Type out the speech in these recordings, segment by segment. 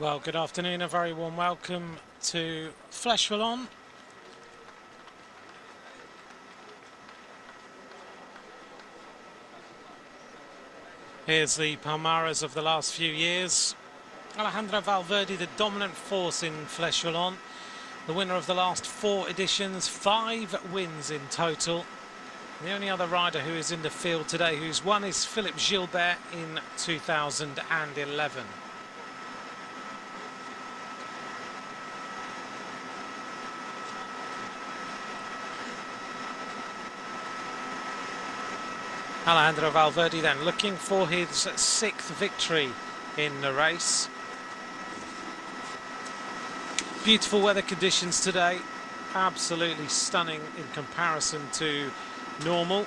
Well, good afternoon, a very warm welcome to Fleche Wallonne. Here's the Palmares of the last few years. Alejandro Valverde, the dominant force in Fleche Wallonne, the winner of the last 4 editions, 5 wins in total. The only other rider who is in the field today who's won is Philippe Gilbert in 2011. Alejandro Valverde then looking for his 6th victory in the race. Beautiful weather conditions today, absolutely stunning in comparison to normal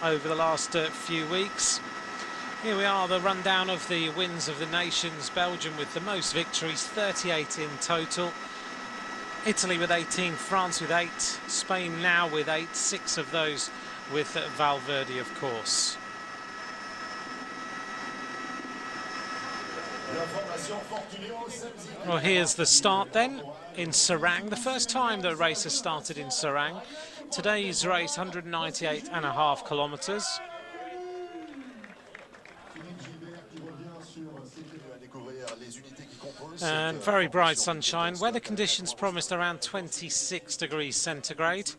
over the last few weeks. Here we are, the rundown of the wins of the nations. Belgium with the most victories, 38 in total. Italy with 18, France with 8, Spain now with 8, 6 of those with Valverde, of course. Well, here's the start then in Serang. The first time the race has started in Serang. Today's race, 198.5 kilometres. And very bright sunshine. Weather conditions promised around 26 degrees centigrade.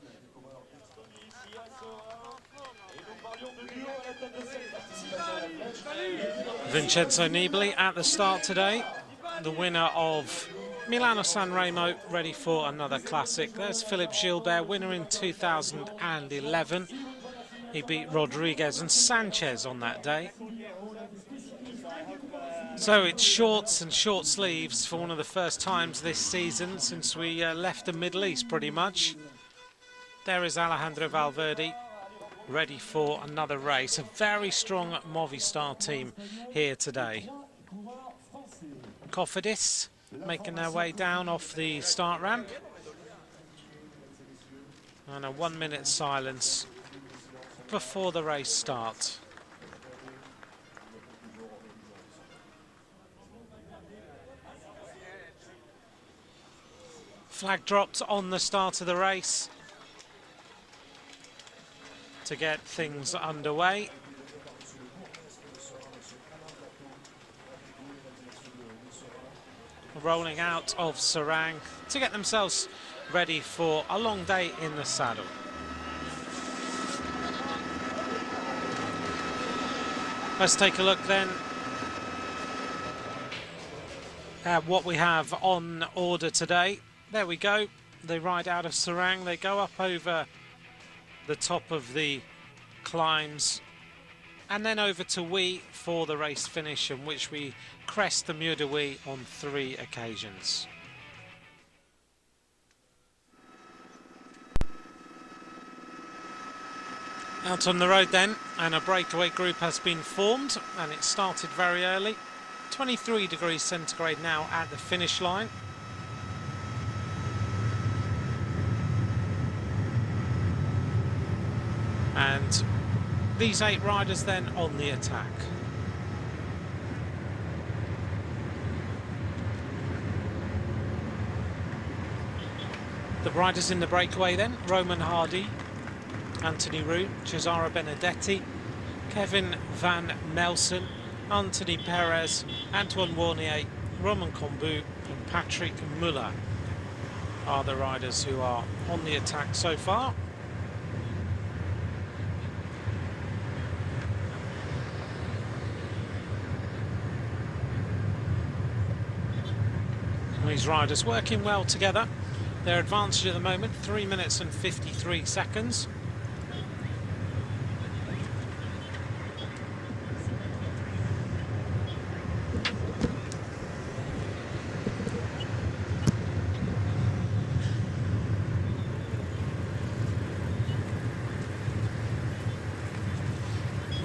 Vincenzo Nibali at the start today, the winner of Milano-San Remo, ready for another classic. There's Philippe Gilbert, winner in 2011. He beat Rodriguez and Sanchez on that day. So it's shorts and short sleeves for one of the first times this season since we left the Middle East pretty much. There is Alejandro Valverde, ready for another race. A very strong Movistar team here today. Cofidis making their way down off the start ramp. And a 1-minute silence before the race starts. Flag dropped on the start of the race to get things underway. Rolling out of Serang to get themselves ready for a long day in the saddle. Let's take a look then at what we have on order today. There we go. They ride out of Serang. They go up over the top of the climbs and then over to Huy for the race finish, in which we crest the Mur de Huy on 3 occasions. Out on the road then, and a breakaway group has been formed, and it started very early. 23 degrees centigrade now at the finish line. And these 8 riders then on the attack. The riders in the breakaway then: Romain Hardy, Anthony Roux, Cesaro Benedetti, Kevin Van Melsen, Anthony Perez, Antoine Warnier, Romain Combu and Patrick Muller are the riders who are on the attack so far. These riders working well together. Their advantage at the moment, 3 minutes and 53 seconds.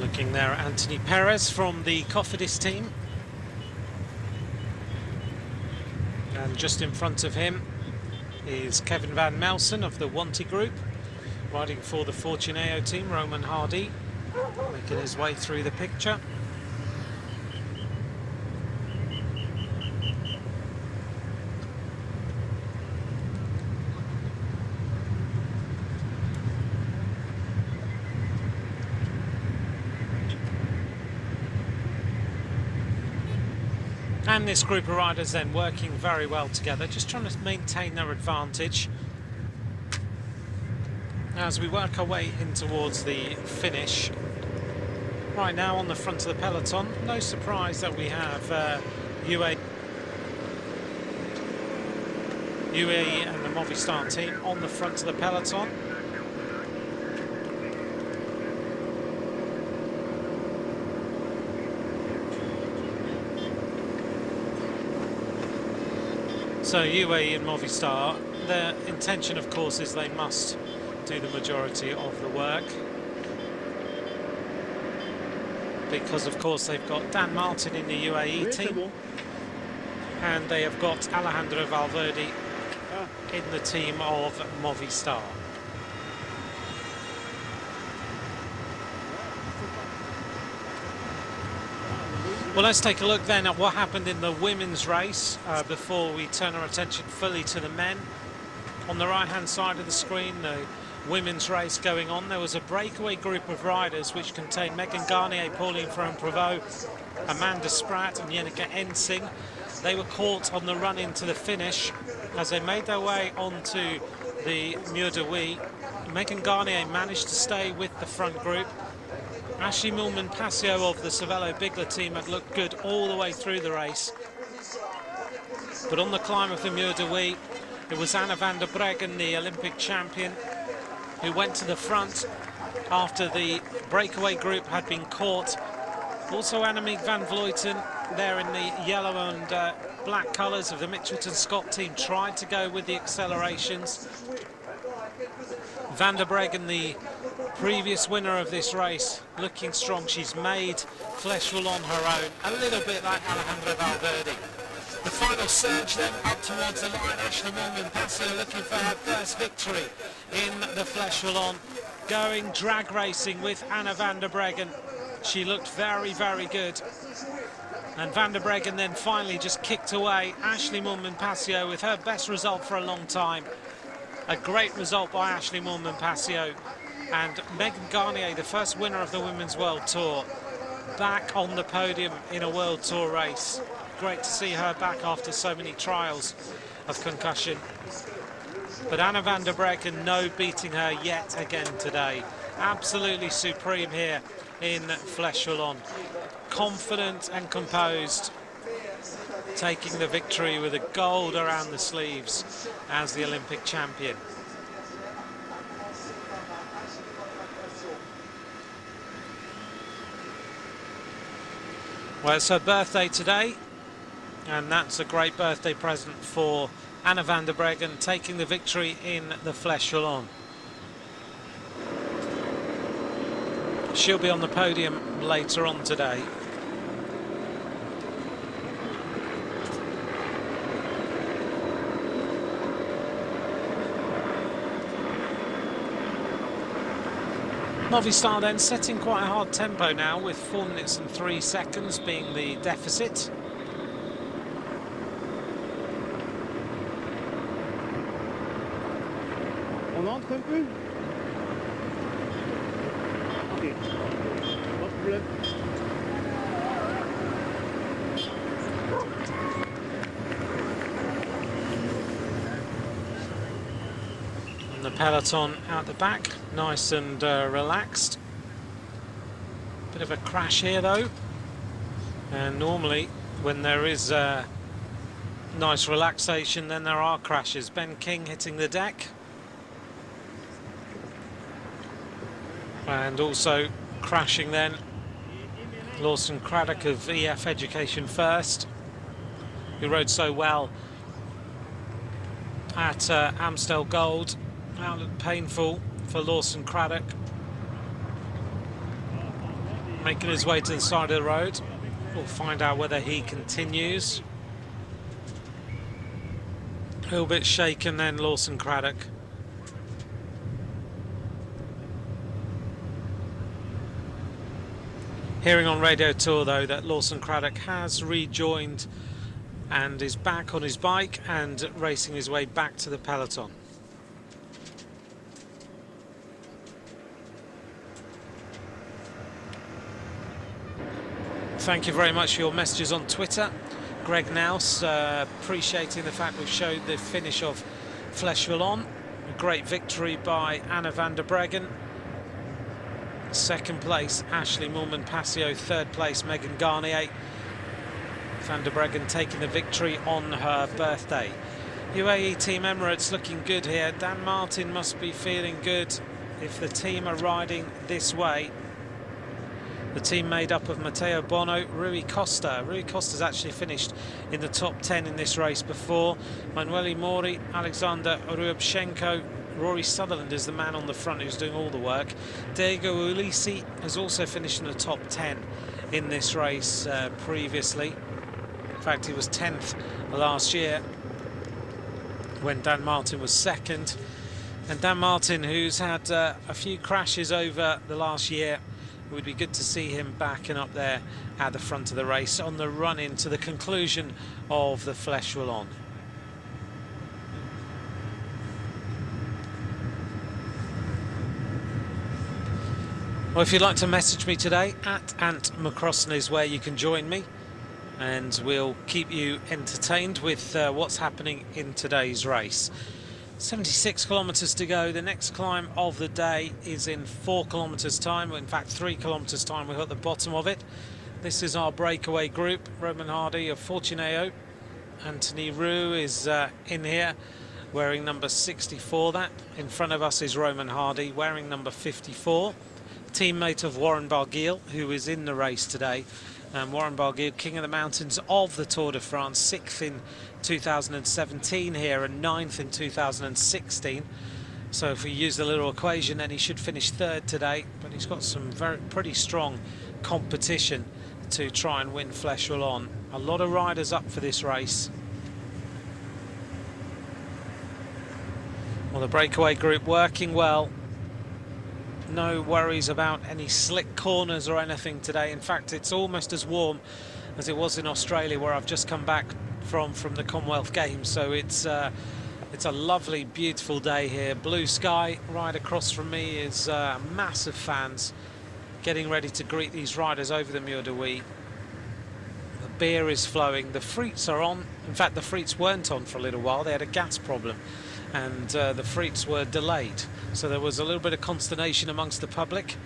Looking there at Anthony Perez from the Cofidis team. And just in front of him is Kevin Van Melsen of the Wanty Group, riding for the Fortuneo team. Romain Hardy making his way through the picture. And this group of riders then working very well together, just trying to maintain their advantage as we work our way in towards the finish. Right now on the front of the peloton, no surprise that we have UAE and the Movistar team on the front of the peloton. So UAE and Movistar, their intention of course is they must do the majority of the work, because of course they've got Dan Martin in the UAE team and they have got Alejandro Valverde in the team of Movistar. Well, let's take a look then at what happened in the women's race before we turn our attention fully to the men. On the right hand side of the screen, the women's race going on. There was a breakaway group of riders which contained Megan Garnier, Pauline Ferrand-Prévot, Amanda Spratt and Yenneker Ensing. They were caught on the run into the finish as they made their way onto the Mur de Huy. Megan Garnier managed to stay with the front group. Ashley Millman-Passio of the Cervelo Bigler team had looked good all the way through the race. But on the climb of the Mur de Huy, it was Anna van der Breggen, the Olympic champion, who went to the front after the breakaway group had been caught. Also Annemiek van Vleuten, there in the yellow and black colours of the Mitchelton Scott team, tried to go with the accelerations. Van der Breggen, the previous winner of this race, looking strong. She's made Fleche Wallonne her own, a little bit like Alejandro Valverde. The final surge then up towards the line. Ashley Millman-Passio looking for her first victory in the Fleche Wallonne, going drag racing with Anna van der Breggen. She looked very, very good. And van der Breggen then finally just kicked away Ashley Millman-Passio with her best result for a long time. A great result by Ashley Millman-Passio. And Megan Garnier, the first winner of the Women's World Tour, back on the podium in a World Tour race. Great to see her back after so many trials of concussion. But Anna van der Breggen, no beating her yet again today. Absolutely supreme here in Fleche Wallonne. Confident and composed, taking the victory with a gold around the sleeves as the Olympic champion. Well, it's her birthday today, and that's a great birthday present for Anna van der Breggen, taking the victory in the Fleche Wallonne. She'll be on the podium later on today. Movistar then setting quite a hard tempo now, with 4 minutes and 3 seconds being the deficit. On entre un peu? Ok, pas de problème. And the peloton out the back, nice and relaxed. Bit of a crash here though, and normally when there is nice relaxation then there are crashes. Ben King hitting the deck, and also crashing then Lawson Craddock of EF Education First, who rode so well at Amstel Gold. Now looked painful for Lawson Craddock, making his way to the side of the road. We'll find out whether he continues. A little bit shaken then, Lawson Craddock. Hearing on Radio Tour though that Lawson Craddock has rejoined and is back on his bike and racing his way back to the peloton. Thank you very much for your messages on Twitter. Greg Naus appreciating the fact we've showed the finish of Fleche Wallonne. A great victory by Anna van der Breggen. Second place, Ashley Moolman-Passio. Third place, Megan Garnier. Van der Breggen taking the victory on her birthday. UAE Team Emirates looking good here. Dan Martin must be feeling good if the team are riding this way. The team made up of Matteo Bono, Rui Costa. Rui Costa's actually finished in the top 10 in this race before. Manueli Mori, Alexander Ryubchenko. Rory Sutherland is the man on the front who's doing all the work. Diego Ulisi has also finished in the top 10 in this race previously. In fact, he was 10th last year when Dan Martin was second. And Dan Martin, who's had a few crashes over the last year, it would be good to see him back and up there at the front of the race on the run into the conclusion of the Fleche Wallonne. Well, if you'd like to message me today, at Ant McCrossan is where you can join me, and we'll keep you entertained with what's happening in today's race. 76 kilometres to go. The next climb of the day is in 4 kilometres time. In fact, 3 kilometres time. We're at the bottom of it. This is our breakaway group. Roman Hardy of Fortuneo. Anthony Roux is in here wearing number 64. That in front of us is Roman Hardy wearing number 54. Teammate of Warren Barguil, who is in the race today. Warren Barguil, King of the Mountains of the Tour de France, 6th in 2017 here and 9th in 2016. So if we use the little equation, then he should finish 3rd today. But he's got some pretty strong competition to try and win Fleche Wallonne. A lot of riders up for this race. Well, the breakaway group working well. No worries about any slick corners or anything today. In fact, it's almost as warm as it was in Australia, where I've just come back from the Commonwealth Games. So it's a lovely, beautiful day here. Blue sky right across from me is massive fans getting ready to greet these riders over the Mur de Huy. The beer is flowing. The frites are on. In fact, the frites weren't on for a little while. They had a gas problem, and the frites were delayed. So there was a little bit of consternation amongst the public.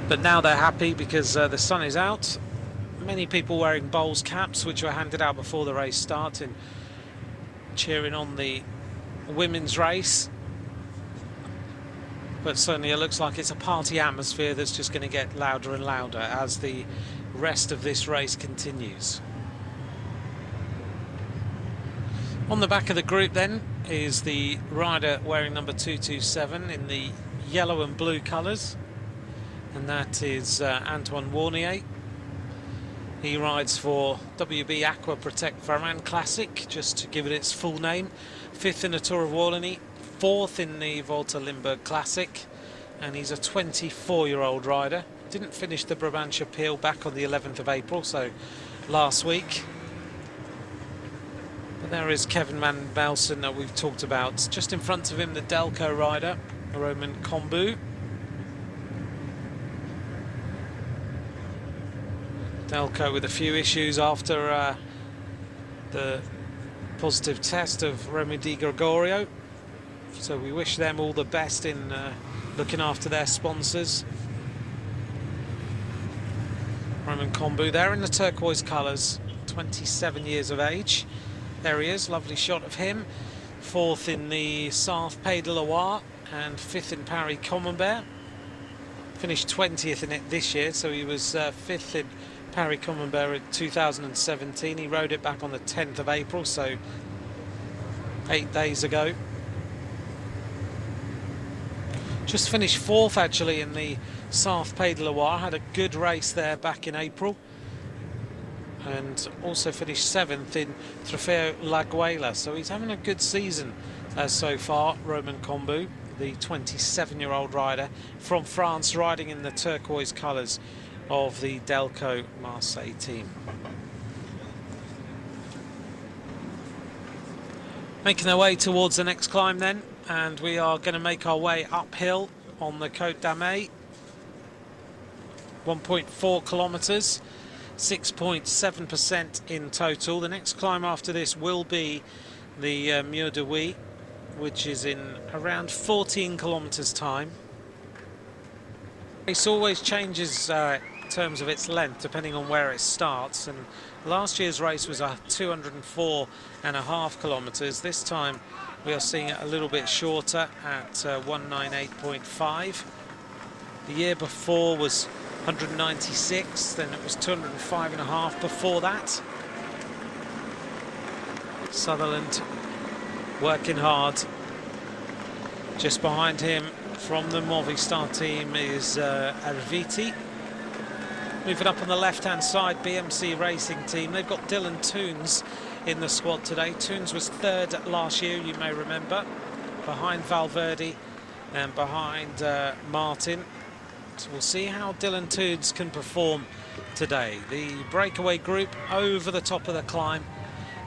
But now they're happy because the sun is out. Many people wearing bowls caps, which were handed out before the race started, cheering on the women's race. But certainly it looks like it's a party atmosphere that's just going to get louder and louder as the rest of this race continues. On the back of the group then is the rider wearing number 227 in the yellow and blue colours, and that is Antoine Warnier. He rides for WB Aqua Protect Varan Classic, just to give it its full name. 5th in the Tour of Wallonne, 4th in the Volta Limburg Classic, and he's a 24-year-old rider. Didn't finish the Brabantse Pijl back on the 11th of April, so last week. But there is Kevin Van Belsen that we've talked about. Just in front of him, the Delco rider, Roman Kombu. Delco with a few issues after the positive test of Remy Di Gregorio. So we wish them all the best in looking after their sponsors. Roman Kombu there in the turquoise colours, 27 years of age. There he is, lovely shot of him. 4th in the Sarthe Pays de Loire and 5th in Paris Camembert. Finished 20th in it this year, so he was 5th in Paris Camembert in 2017. He rode it back on the 10th of April, so 8 days ago. Just finished 4th actually in the Sarthe Pays de Loire. Had a good race there back in April, and also finished 7th in Trofeo La Guela. So he's having a good season so far, Roman Kombu, the 27-year-old rider from France, riding in the turquoise colours of the Delco Marseille team. Making their way towards the next climb then, and we are going to make our way uphill on the Côte d'Amay. 1.4 kilometres, 6.7% in total. The next climb after this will be the Mur de Huy, which is in around 14 kilometres time. It always changes in terms of its length depending on where it starts, and last year's race was 204.5 kilometres. This time we are seeing it a little bit shorter at 198.5. The year before was 196, then it was 205.5 before that. Sutherland working hard. Just behind him from the Movistar team is Arviti. Moving up on the left-hand side, BMC Racing team. They've got Dylan Toons in the squad today. Toons was third last year, you may remember, behind Valverde and behind Martin. So we'll see how Dylan Toons can perform today. The breakaway group over the top of the climb.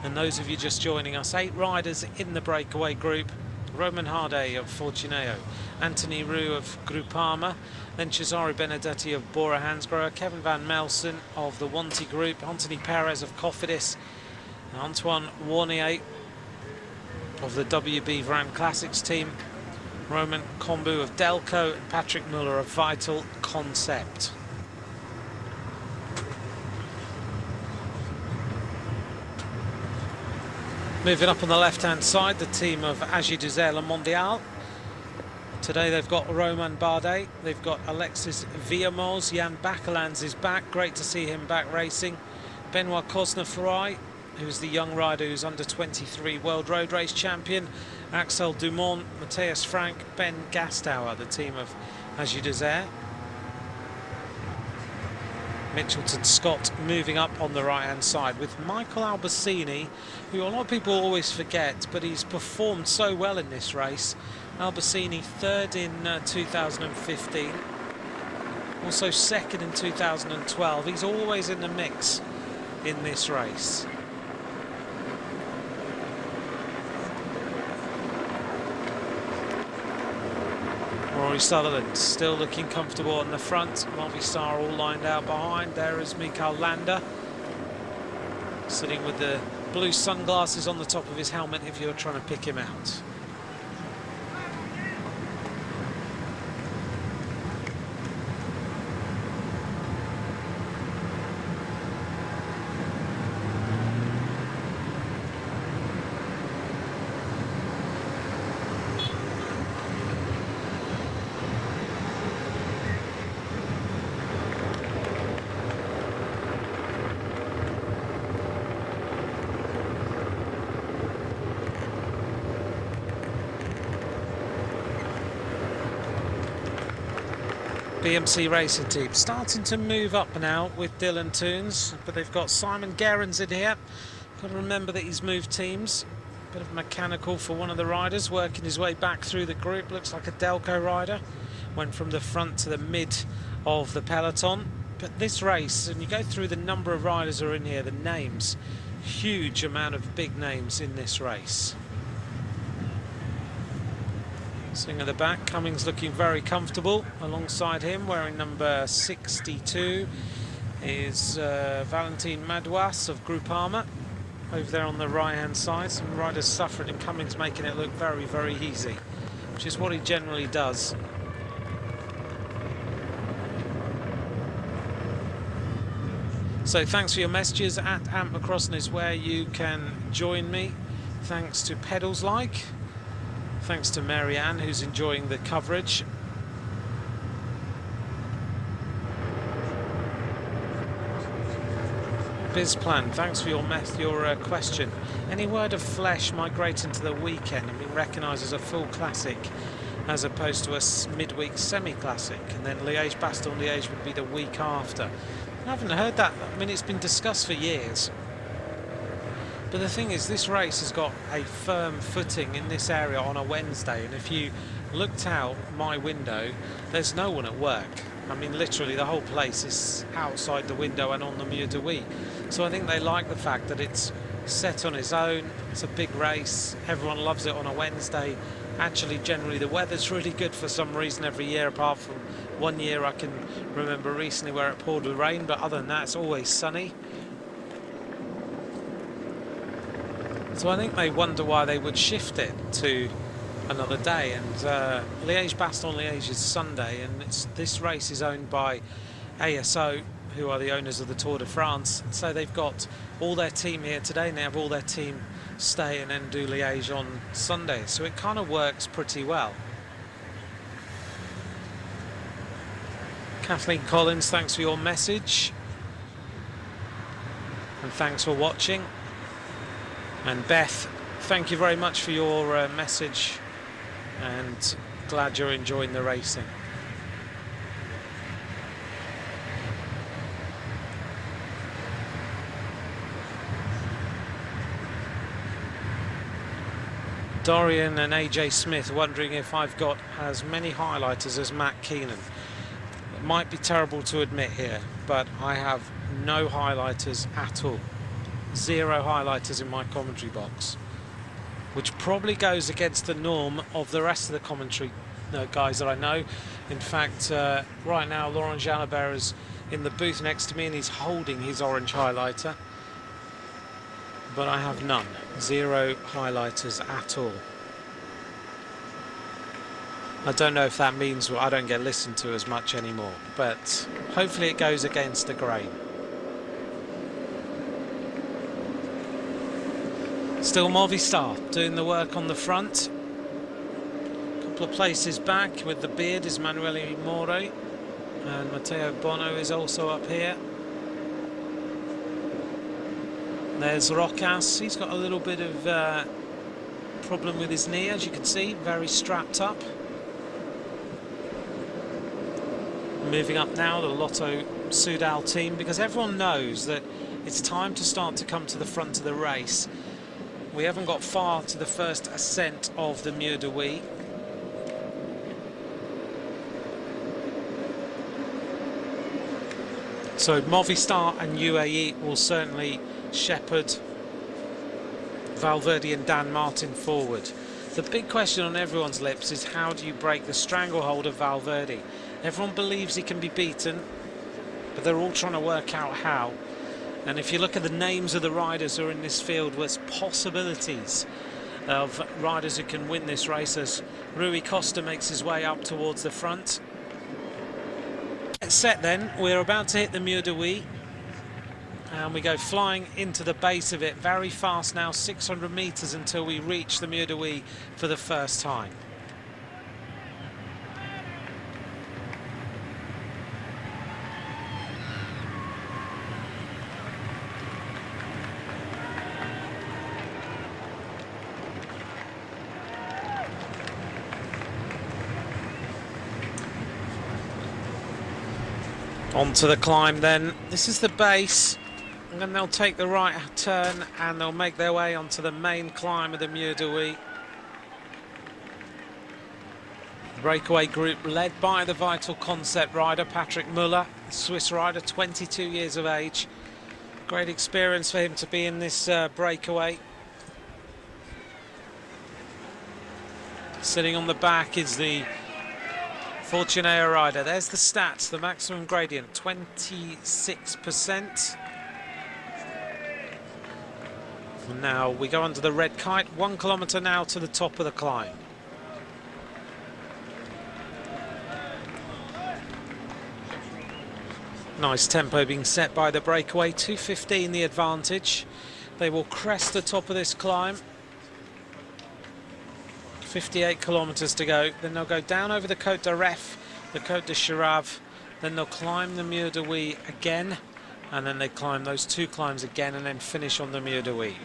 And those of you just joining us, 8 riders in the breakaway group. Roman Harday of Fortuneo, Anthony Roux of Groupama, then Cesare Benedetti of Bora Hansgrohe, Kevin Van Melsen of the Wanty Group, Anthony Perez of Cofidis, Antoine Warnier of the WB Varan Classics team, Roman Kombu of Delco, and Patrick Muller of Vital Concept. Moving up on the left-hand side, the team of Agi Duzet Le Mondial. Today they've got Roman Bardet, they've got Alexis Villamoz, Jan Bakelans is back, great to see him back racing. Benoit Cosnefroy, who's the young rider who's under 23 World Road Race Champion. Axel Dumont, Matthias Frank, Ben Gastower, the team of Agi Duzet. Mitchelton Scott moving up on the right-hand side with Michael Albacini, who a lot of people always forget, but he's performed so well in this race. Albacini third in 2015, also second in 2012. He's always in the mix in this race. Rory Sutherland still looking comfortable on the front. Movistar all lined out behind. There is Mikael Landa, sitting with the blue sunglasses on the top of his helmet if you're trying to pick him out. BMC Racing team starting to move up now with Dylan Toons, but they've got Simon Gerrans in here. Got to remember that he's moved teams. Bit of mechanical for one of the riders, working his way back through the group. Looks like a Delco rider. Went from the front to the mid of the peloton. But this race, and you go through the number of riders who are in here, the names, huge amount of big names in this race. Sitting at the back, Cummings looking very comfortable. Alongside him, wearing number 62, is Valentin Madouas of Groupama. Over there on the right-hand side, some riders suffering, and Cummings making it look very, very easy, which is what he generally does. So thanks for your messages. At Ant McCrossan is where you can join me. Thanks to Pedals Like. Thanks to Marianne, who's enjoying the coverage. Bizplan, thanks for your question. Any word of Fleche migrating to the weekend and being recognised as a full classic as opposed to a midweek semi-classic? And then Liège-Bastogne-Liège would be the week after. I haven't heard that. I mean, it's been discussed for years. But the thing is, this race has got a firm footing in this area on a Wednesday, and if you looked out my window, there's no one at work. I mean, literally the whole place is outside the window and on the Mur de Huy. So I think they like the fact that it's set on his own. It's a big race. Everyone loves it on a Wednesday. Actually, generally the weather's really good for some reason every year, apart from one year I can remember recently where it poured with rain, but other than that it's always sunny. So I think they wonder why they would shift it to another day, and Liège-Bastogne-Liège is Sunday, and this race is owned by ASO, who are the owners of the Tour de France, so they've got all their team here today and they have all their team stay and then do Liège on Sunday, so it kind of works pretty well. Kathleen Collins, thanks for your message and thanks for watching. And Beth, thank you very much for your message, and glad you're enjoying the racing. Dorian and AJ Smith wondering if I've got as many highlighters as Matt Keenan. It might be terrible to admit here, but I have no highlighters at all. 0 highlighters in my commentary box, which probably goes against the norm of the rest of the commentary guys that I know. In fact, right now Laurent Jalabert is in the booth next to me and he's holding his orange highlighter, but I have none. 0 highlighters at all. I don't know if that means I don't get listened to as much anymore, but hopefully it goes against the grain. Still Movistar doing the work on the front. A couple of places back with the beard is Manuele More, and Matteo Bono is also up here. There's Rocas. He's got a little bit of problem with his knee, as you can see, very strapped up. Moving up now, the Lotto Soudal team, because everyone knows that it's time to start to come to the front of the race. We haven't got far to the first ascent of the Mur de Huy. So Movistar and UAE will certainly shepherd Valverde and Dan Martin forward. The big question on everyone's lips is, how do you break the stranglehold of Valverde? Everyone believes he can be beaten, but they're all trying to work out how. And if you look at the names of the riders who are in this field, there's possibilities of riders who can win this race as Rui Costa makes his way up towards the front. Set then, we're about to hit the Mur de Huy, and we go flying into the base of it very fast now, 600 metres until we reach the Mur de Huy for the first time. Onto the climb then. This is the base, and then they'll take the right turn and they'll make their way onto the main climb of the Mur de Huy. Breakaway group led by the Vital Concept rider Patrick Muller, Swiss rider, 22 years of age. Great experience for him to be in this breakaway. Sitting on the back is the Fortunato rider. There's the stats, the maximum gradient, 26%. And now we go under the red kite, 1 kilometre now to the top of the climb. Nice tempo being set by the breakaway, 2:15 the advantage. They will crest the top of this climb. 58 kilometres to go, then they'll go down over the Côte d'Aref, the Côte de Chirave, then they'll climb the Mur de Huy again, and then they climb those 2 climbs again and then finish on the Mur de Huy.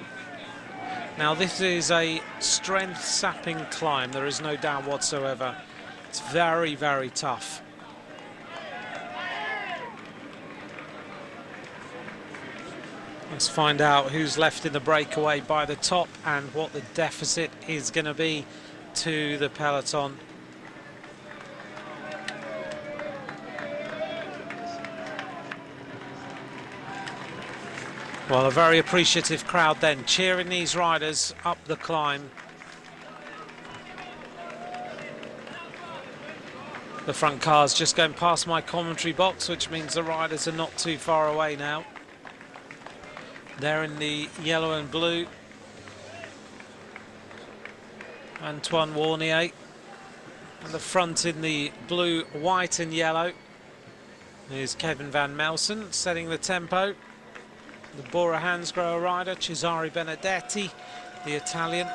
Now this is a strength sapping climb, there is no doubt whatsoever. It's very, very tough. Let's find out who's left in the breakaway by the top and what the deficit is going to be to the peloton. Well, a very appreciative crowd then, cheering these riders up the climb. The front car's just going past my commentary box, which means the riders are not too far away now. They're in the yellow and blue. Antoine Warnier. And the front in the blue, white and yellow is Kevin Van Melsen setting the tempo. The Bora Hansgrohe rider, Cesare Benedetti, the Italian.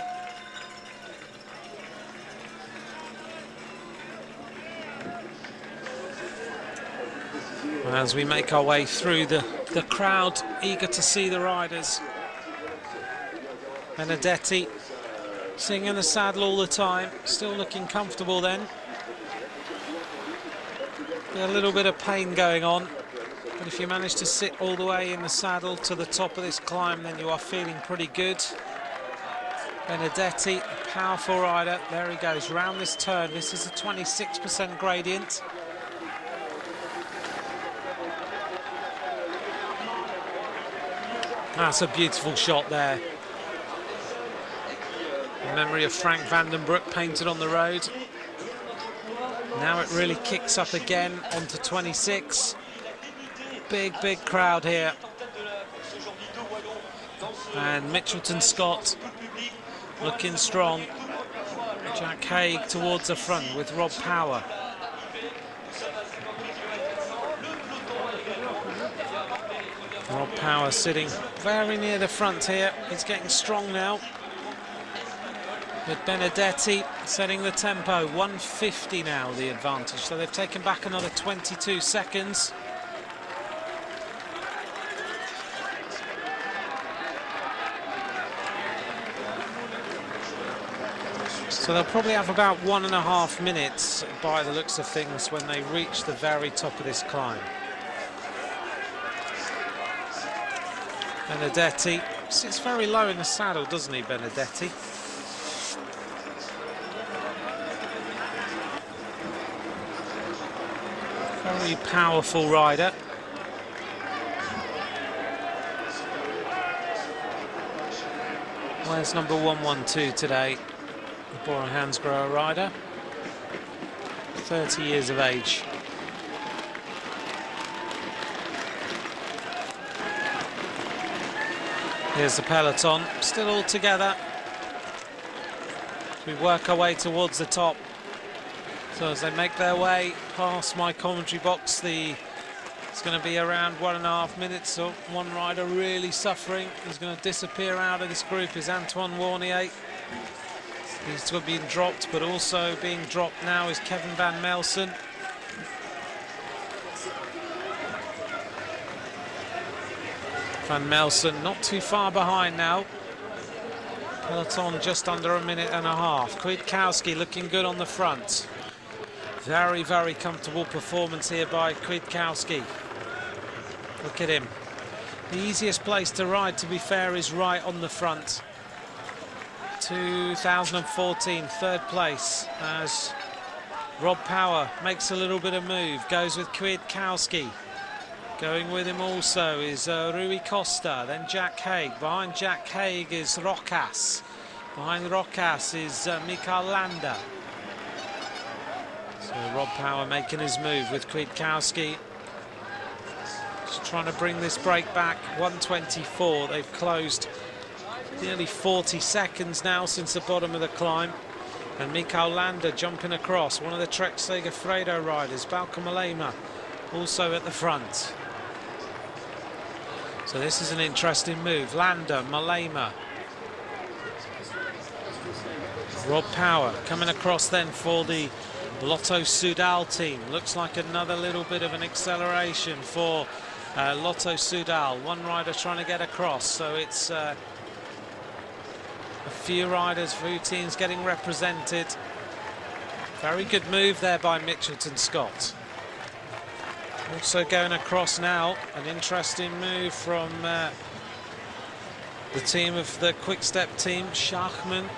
As we make our way through the crowd, eager to see the riders. Benedetti sitting in the saddle all the time, still looking comfortable then. A little bit of pain going on, but if you manage to sit all the way in the saddle to the top of this climb, then you are feeling pretty good. Benedetti, a powerful rider. There he goes, round this turn. This is a 26% gradient. That's a beautiful shot there. In memory of Frank Vandenbroek, painted on the road. Now it really kicks up again onto 26. Big crowd here. And Mitchelton Scott looking strong. Jack Haig towards the front with Rob Power. Rob Power sitting very near the front here. He's getting strong now. With Benedetti setting the tempo, 150 now the advantage, so they've taken back another 22 seconds. So they'll probably have about 1.5 minutes by the looks of things when they reach the very top of this climb. Benedetti sits very low in the saddle, doesn't he, Benedetti? Very powerful rider. Where's number 112 today? The Bora Hansgrohe rider. 30 years of age. Here's the peloton, still all together. We work our way towards the top. So as they make their way past my commentary box, it's going to be around 1.5 minutes. So one rider really suffering. He's going to disappear out of this group is Antoine Warnier. He's been dropped, but also being dropped now is Kevin Van Melsen. Van Melsen not too far behind now. Peloton just under 1.5 minutes. Kwiatkowski looking good on the front. Very comfortable performance here by Kwiatkowski. Look at him. The easiest place to ride, to be fair, is right on the front. 2014, third place, as Rob Power makes a little bit of move, goes with Kwiatkowski. Going with him also is Rui Costa, then Jack Haig. Behind Jack Haig is Rocas. Behind Rocas is Mikael Landa. So Rob Power making his move with Kwiatkowski. Just trying to bring this break back. 1:24. They've closed nearly 40 seconds now since the bottom of the climb. And Mikael Landa jumping across. One of the Trek Segafredo riders, Bauke Mollema, also at the front. So this is an interesting move. Landa, Mollema. Rob Power coming across then for the Lotto Soudal team. Looks like another little bit of an acceleration for Lotto Soudal. One rider trying to get across, so it's a few riders, few teams getting represented. Very good move there by Mitchelton Scott. Also going across now, an interesting move from the team of the Quick Step team, Schachmann.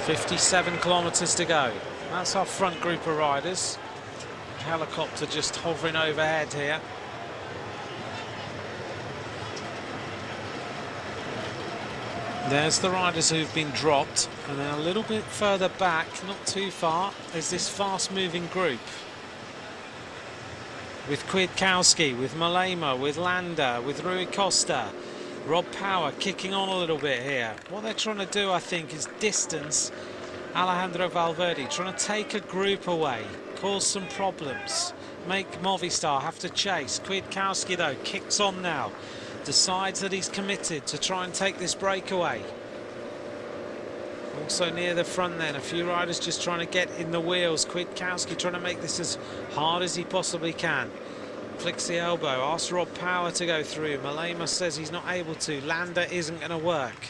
57 kilometers to go. That's our front group of riders. helicopter just hovering overhead here. There's the riders who've been dropped, and then a little bit further back, not too far, is this fast-moving group. With Kwiatkowski, with Malema, with Landa, with Rui Costa, Rob Power kicking on a little bit here. What they're trying to do, I think, is distance Alejandro Valverde, trying to take a group away, cause some problems, make Movistar have to chase. Kwiatkowski, though, kicks on now. Decides that he's committed to try and take this breakaway. Also near the front then, a few riders just trying to get in the wheels. Kwiatkowski trying to make this as hard as he possibly can. Flicks the elbow, asks Rob Power to go through. Malema says he's not able to. Landa isn't going to work.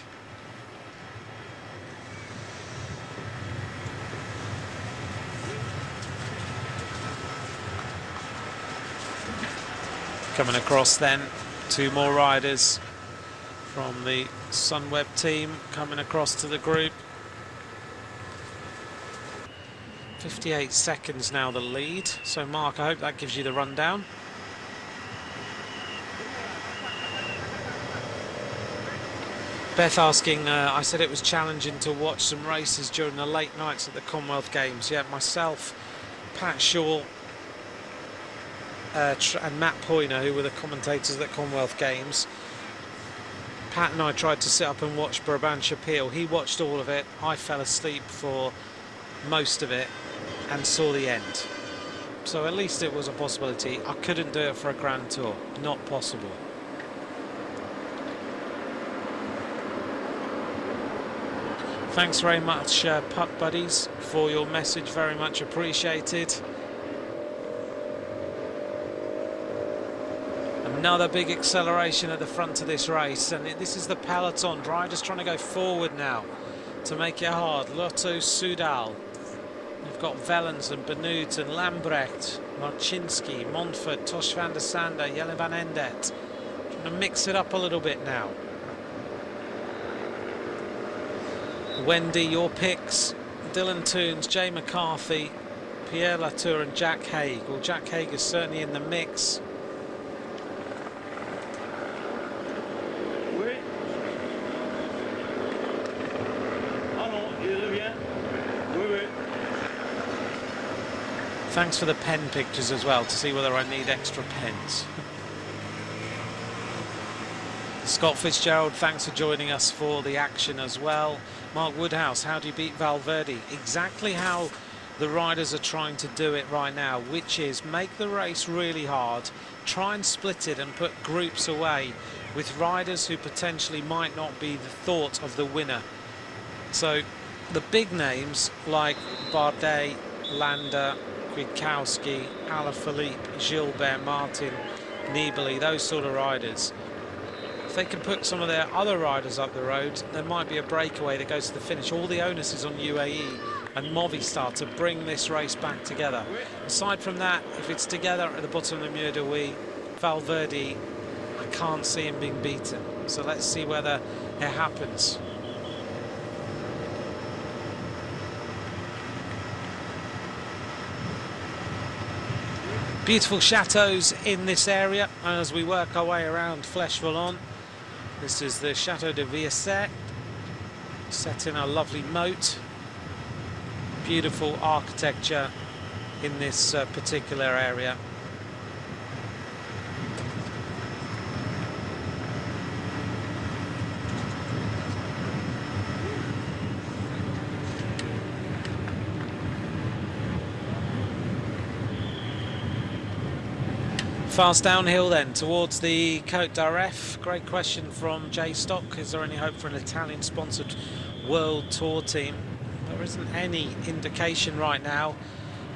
Coming across then, two more riders from the Sunweb team coming across to the group. 58 seconds now the lead. So Mark, I hope that gives you the rundown. Beth asking, I said it was challenging to watch some races during the late nights at the Commonwealth Games. Yeah, myself, Pat Shaw, and Matt Poyner, who were the commentators at the Commonwealth Games. Pat and I tried to sit up and watch Brabant-Chapelle. He watched all of it. I fell asleep for most of it and saw the end. So at least it was a possibility. I couldn't do it for a Grand Tour. Not possible. Thanks very much, Putt Buddies, for your message. Very much appreciated. Another big acceleration at the front of this race, and this is the peloton. Riders trying to go forward now to make it hard. Lotto Soudal. You've got Vellens and Benoot and Lambrecht, Marcinski, Montfort, Tosh van der Sande, Jelle van Endet. Trying to mix it up a little bit now. Wendy, your picks. Dylan Toons, Jay McCarthy, Pierre Latour and Jack Haig. Well, Jack Haig is certainly in the mix. Thanks for the pen pictures as well, to see whether I need extra pens. Scott Fitzgerald, thanks for joining us for the action as well. Mark Woodhouse, how do you beat Valverde? Exactly how the riders are trying to do it right now, which is make the race really hard, try and split it and put groups away with riders who potentially might not be the thought of the winner. So the big names like Bardet, Landa, Kwiatkowski, Alaphilippe, Gilbert, Martin, Nibali, those sort of riders. If they can put some of their other riders up the road, there might be a breakaway that goes to the finish. All the onus is on UAE and Movistar to bring this race back together. Aside from that, if it's together at the bottom of the Mur de Huy, Valverde, I can't see him being beaten. So let's see whether it happens. Beautiful chateaux in this area as we work our way around Fleche Wallonne. This is the Chateau de Vierset, set in a lovely moat. Beautiful architecture in this particular area. Fast downhill then towards the Côte d'Aref. Great question from Jay Stock. Is there any hope for an Italian sponsored World Tour team? There isn't any indication right now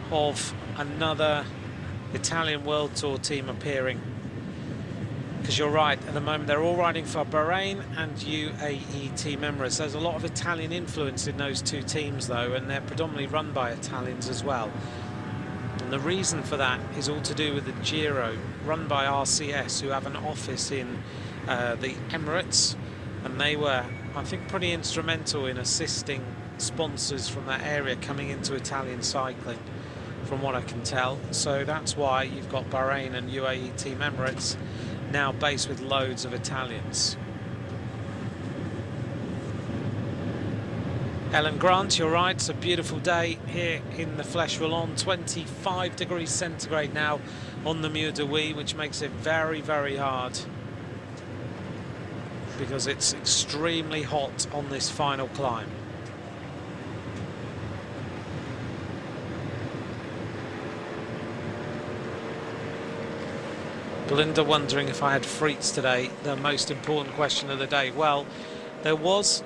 of another Italian World Tour team appearing. Because you're right, at the moment they're all riding for Bahrain and UAE team Emirates. There's a lot of Italian influence in those two teams though, and they're predominantly run by Italians as well. And the reason for that is all to do with the Giro, run by RCS, who have an office in the Emirates, and they were, I think, pretty instrumental in assisting sponsors from that area coming into Italian cycling. from what I can tell. So that's why you've got Bahrain and UAE Team Emirates now based with loads of Italians. Ellen Grant, you're right, it's a beautiful day here in the Fleche Wallonne, 25 degrees centigrade now on the Mur de Huy, which makes it very, very hard because it's extremely hot on this final climb. Belinda wondering if I had frites today, the most important question of the day. Well, there was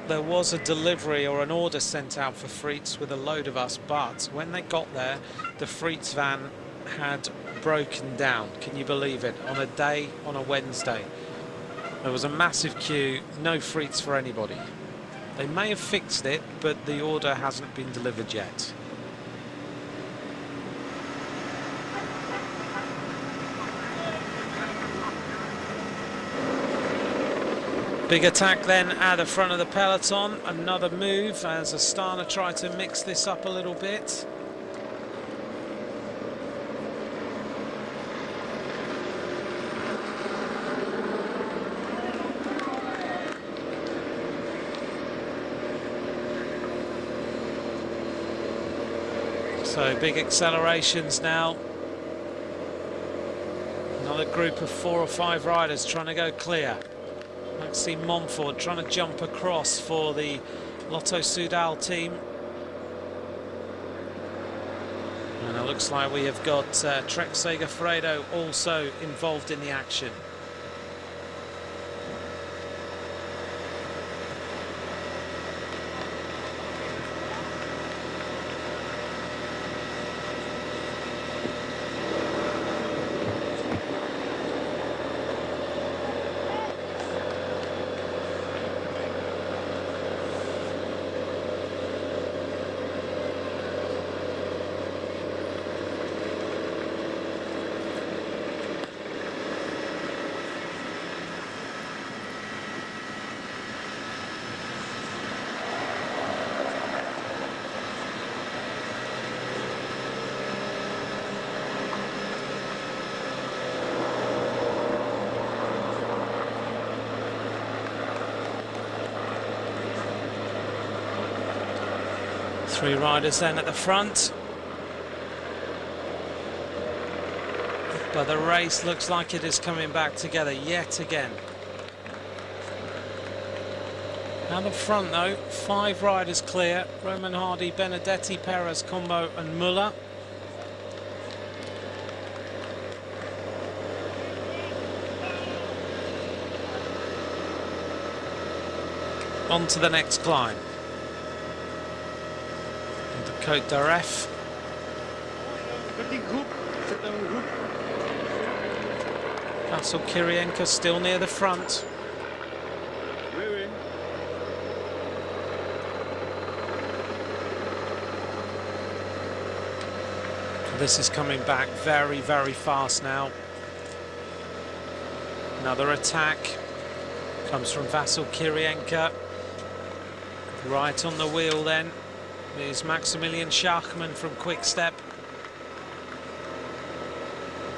a delivery or an order sent out for frites with a load of us, but when they got there, the frites van had broken down. Can you believe it? On a Wednesday. There was a massive queue, no frites for anybody. They may have fixed it, but the order hasn't been delivered yet. Big attack then at the front of the peloton. Another move as Astana tried to mix this up a little bit. So big accelerations now. Another group of 4 or 5 riders trying to go clear. Maxime Montfort trying to jump across for the Lotto Soudal team. And it looks like we have got Trek Segafredo also involved in the action. Three riders then at the front. But the race looks like it is coming back together yet again. Now the front though, 5 riders clear. Roman Hardy, Benedetti, Perez, Combo and Muller. On to the next climb. Côte d'Aref. Petit groupe, c'est un groupe. Vasyl Kirienka still near the front. Oui, oui. This is coming back very, very fast now. Another attack comes from Vasyl Kirienka. Right on the wheel then is Maximilian Schachmann from Quick Step.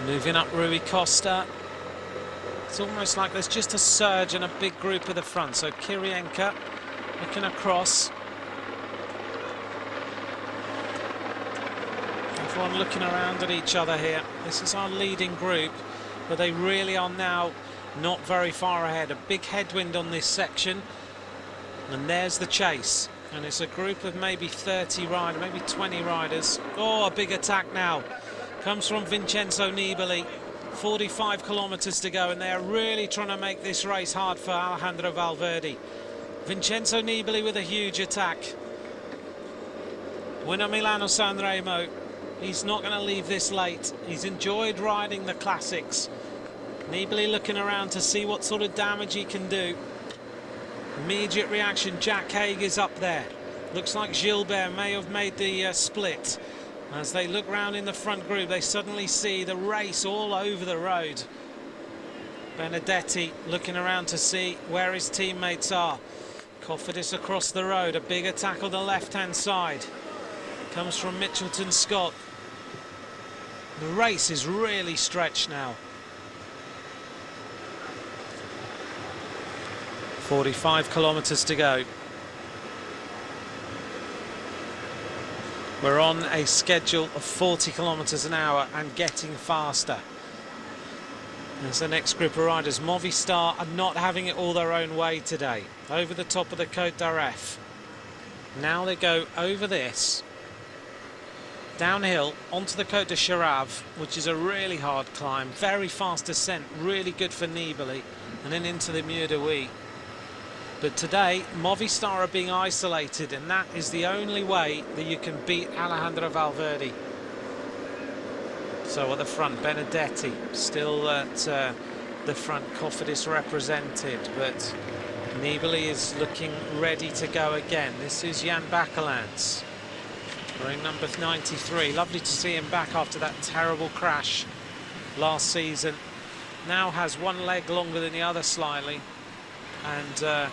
Moving up Rui Costa. It's almost like there's just a surge and a big group at the front. So Kirienka looking across. Everyone looking around at each other here. This is our leading group, but they really are now not very far ahead. A big headwind on this section. And there's the chase. And it's a group of maybe 30 riders, maybe 20 riders. Oh, a big attack now. Comes from Vincenzo Nibali. 45 kilometers to go, and they are really trying to make this race hard for Alejandro Valverde. Vincenzo Nibali with a huge attack. Winner Milano Sanremo. He's not going to leave this late. He's enjoyed riding the classics. Nibali looking around to see what sort of damage he can do. Immediate reaction, Jack Haig is up there. Looks like Gilbert may have made the split. As they look round in the front group, they suddenly see the race all over the road. Benedetti looking around to see where his teammates are. Cofidis across the road, a big attack on the left-hand side. Comes from Mitchelton Scott. The race is really stretched now. 45 kilometres to go. We're on a schedule of 40 kilometres an hour and getting faster. There's the next group of riders. Movistar are not having it all their own way today. Over the top of the Côte d'Aref. Now they go over this, downhill onto the Côte de Chirave, which is a really hard climb, very fast descent, really good for Nibali, and then into the Mur de Huy. But today, Movistar are being isolated, and that is the only way that you can beat Alejandro Valverde. So at the front, Benedetti still at the front, Cofidis represented, but Nibali is looking ready to go again. This is Jan Bakelants, wearing number 93. Lovely to see him back after that terrible crash last season. Now has one leg longer than the other slightly, and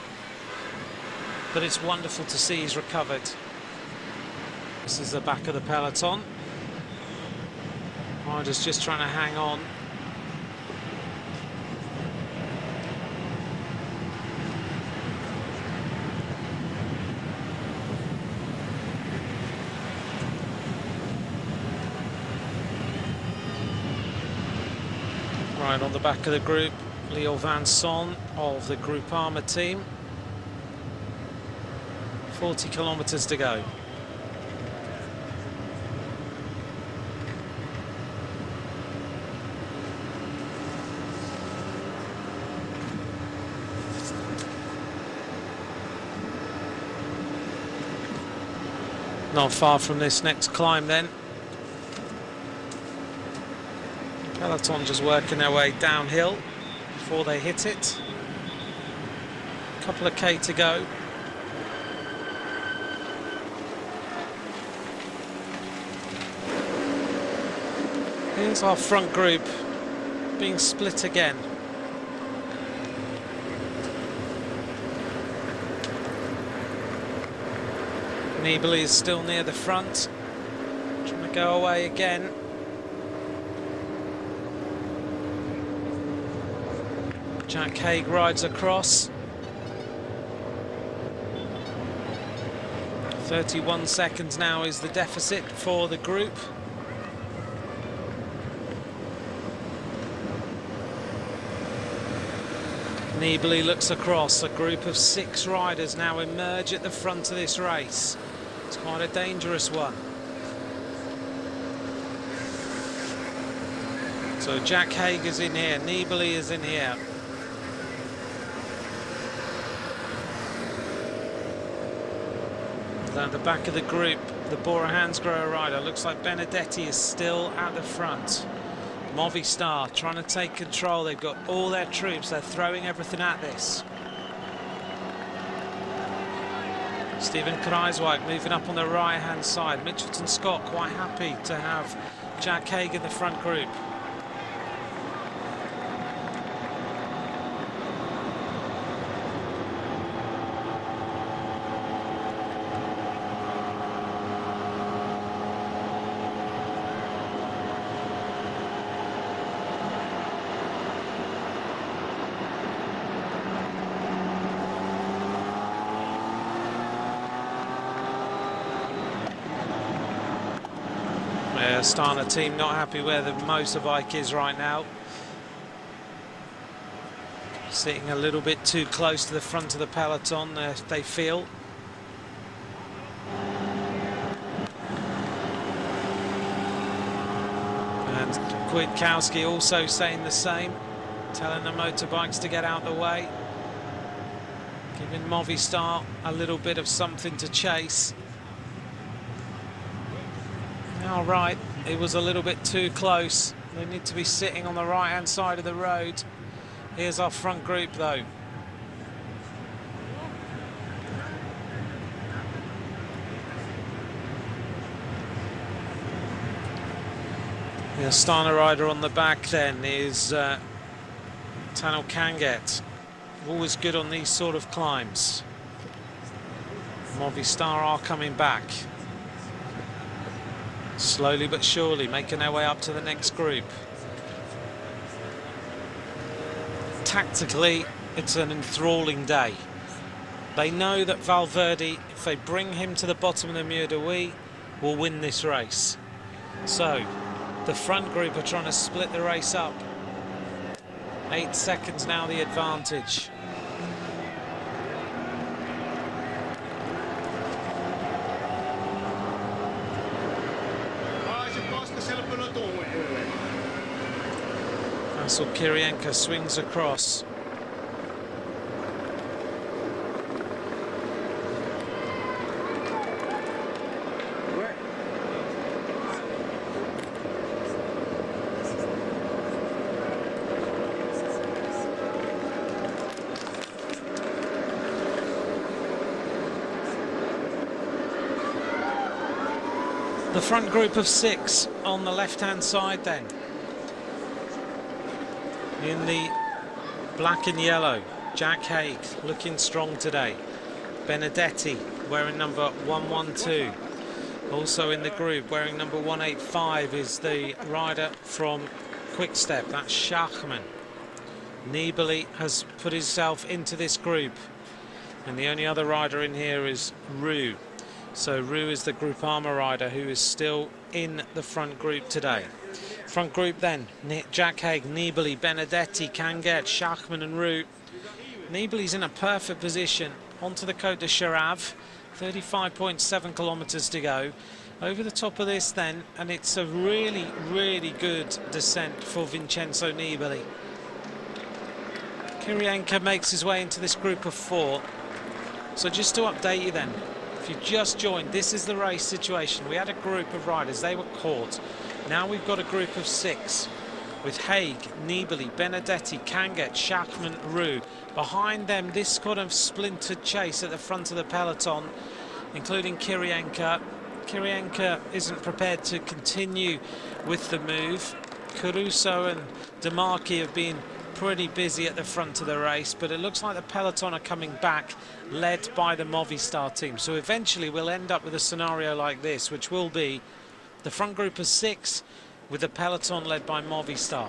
but it's wonderful to see he's recovered. This is the back of the peloton. Riders just trying to hang on. Right on the back of the group, Leo Vanson of the Groupama team. 40 kilometres to go. Not far from this next climb then. Peloton just working their way downhill before they hit it. Couple of K to go. Here's our front group being split again. Nibali is still near the front, trying to go away again. Jack Haig rides across. 31 seconds now is the deficit for the group. Nibali looks across. A group of 6 riders now emerge at the front of this race. It's quite a dangerous one. So Jack Haig is in here, Nibali is in here. Down the back of the group, the Bora Hansgrohe rider. Looks like Benedetti is still at the front. Movistar trying to take control. They've got all their troops. They're throwing everything at this. Steven Kruijswijk moving up on the right-hand side. Mitchelton Scott quite happy to have Jack Haig in the front group. Astana team not happy where the motorbike is right now. Sitting a little bit too close to the front of the peloton, they feel. And Kwiatkowski also saying the same, telling the motorbikes to get out the way. Giving Movistar a little bit of something to chase. All right, it was a little bit too close. They need to be sitting on the right-hand side of the road. Here's our front group, though. The Astana rider on the back then is Tanel Kanget. Always good on these sort of climbs. Movistar are coming back. Slowly but surely making their way up to the next group. Tactically, it's an enthralling day. They know that Valverde, if they bring him to the bottom of the Mur de Huy, will win this race. So, the front group are trying to split the race up. 8 seconds now the advantage. So Kirienka swings across. The front group of 6 on the left-hand side then. In the black and yellow, Jack Haig looking strong today. Benedetti wearing number 112. Also in the group wearing number 185 is the rider from Quick-Step, that's Schachmann. Nibali has put himself into this group, and the only other rider in here is Roux. So Roux is the Groupama rider who is still in the front group today. Front group then, Jack Haig, Nibali, Benedetti, Canget, Schachmann and Roux. Nibali's in a perfect position onto the Côte de Charav, 35.7 kilometres to go. Over the top of this then, and it's a really, really good descent for Vincenzo Nibali. Kirienka makes his way into this group of 4. So just to update you then, if you just joined, this is the race situation. We had a group of riders, they were caught. Now we've got a group of 6 with Haig, Nibali, Benedetti, Canget, Schachmann, Roux. Behind them, this kind of splintered chase at the front of the peloton, including Kirienka. Kirienka isn't prepared to continue with the move. Caruso and Demarchi have been pretty busy at the front of the race, but it looks like the peloton are coming back, led by the Movistar team. So eventually we'll end up with a scenario like this, which will be the front group of 6 with the peloton led by Movistar.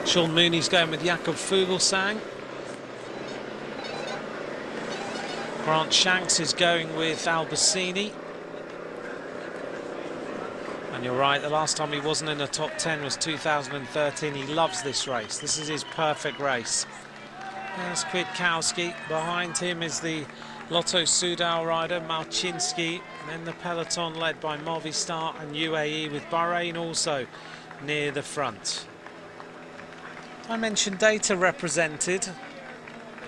Sean Mooney's going with Jakob Fuglsang. Grant Shanks is going with Albacini. And you're right, the last time he wasn't in the top 10 was 2013. He loves this race. This is his perfect race. There's Kwiatkowski. Behind him is the Lotto Soudal rider, Malczynski. And then the peloton led by Movistar and UAE, with Bahrain also near the front. I mentioned data represented.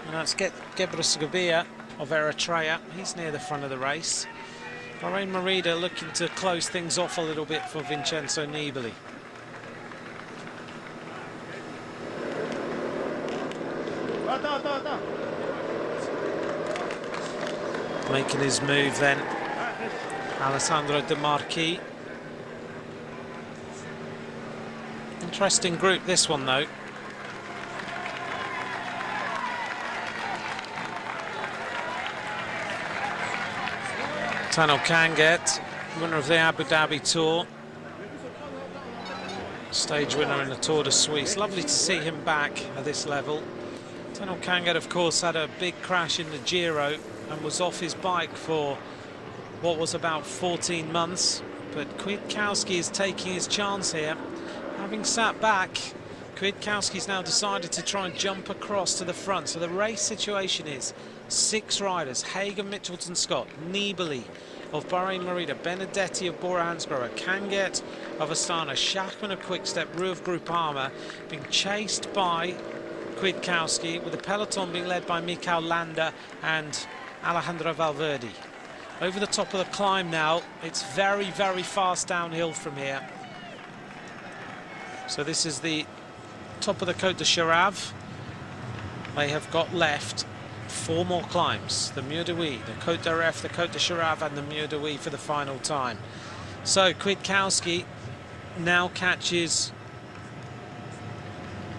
And that's Gebrselassie of Eritrea. He's near the front of the race. Bahrain Merida looking to close things off a little bit for Vincenzo Nibali. Making his move then, Alessandro Demarchi. Interesting group this one though. Tano Canget, winner of the Abu Dhabi Tour, stage winner in the Tour de Suisse. Lovely to see him back at this level. Tano Canget, of course, had a big crash in the Giro and was off his bike for what was about 14 months. But Kwiatkowski is taking his chance here. Having sat back, Kwiatkowski's now decided to try and jump across to the front. So the race situation is 6 riders: Haig of Mitchelton Scott, Nibali of Bahrain Merida, Benedetti of Bora Hansgrohe, Canget of Astana, Schachmann of Quick-Step, Roux of Groupama, being chased by Kwiatkowski, with the peloton being led by Mikel Landa and Alejandro Valverde. Over the top of the climb now, it's very, very fast downhill from here. So this is the top of the Côte de Charav. They have got left 4 more climbs: the Mur de Huy, the Côte d'Aref, the Côte de Charav and the Mur de Huy for the final time. So Kwiatkowski now catches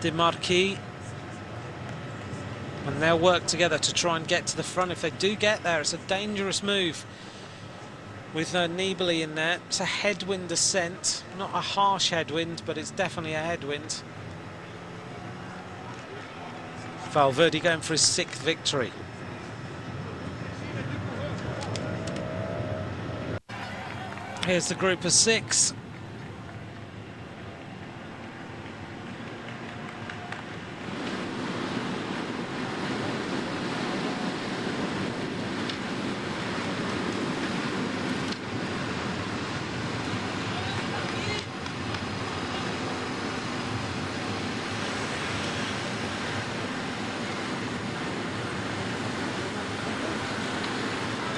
Demarchi. And they'll work together to try and get to the front. If they do get there, it's a dangerous move with Nibali in there. It's a headwind descent, not a harsh headwind, but it's definitely a headwind. Valverde going for his 6th victory. Here's the group of 6.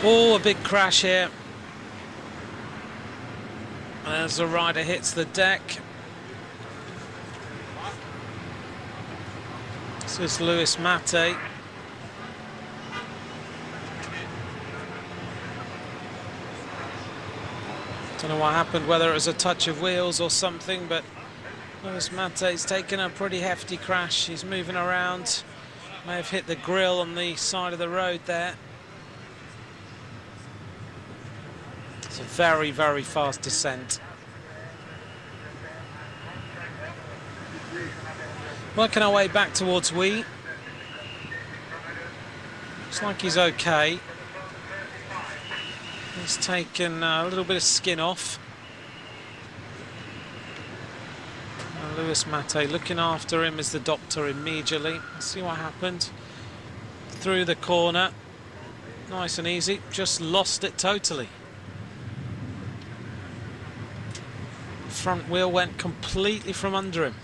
Oh, a big crash here. As the rider hits the deck. This is Lewis Mate. Don't know what happened, whether it was a touch of wheels or something, but Lewis Mate's taken a pretty hefty crash. He's moving around. May have hit the grill on the side of the road there. It's a very, very fast descent. Working our way back towards Wee. Looks like he's okay. He's taken a little bit of skin off. Lewis Mate looking after him as the doctor immediately. Let's see what happened. Through the corner. Nice and easy. Just lost it totally. Front wheel went completely from under him.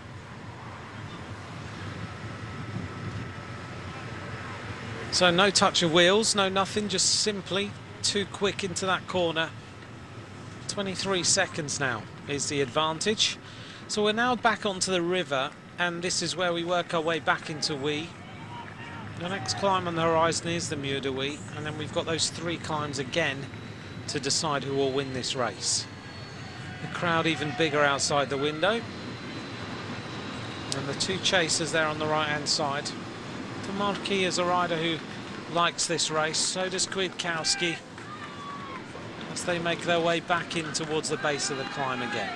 So no touch of wheels, no nothing, just simply too quick into that corner. 23 seconds now is the advantage. So we're now back onto the river, and this is where we work our way back into Wee. The next climb on the horizon is the Muur de Wee, and then we've got those 3 climbs again to decide who will win this race. The crowd even bigger outside the window. And the 2 chasers there on the right-hand side. The Marquis is a rider who likes this race, so does Kwiatkowski, as they make their way back in towards the base of the climb again.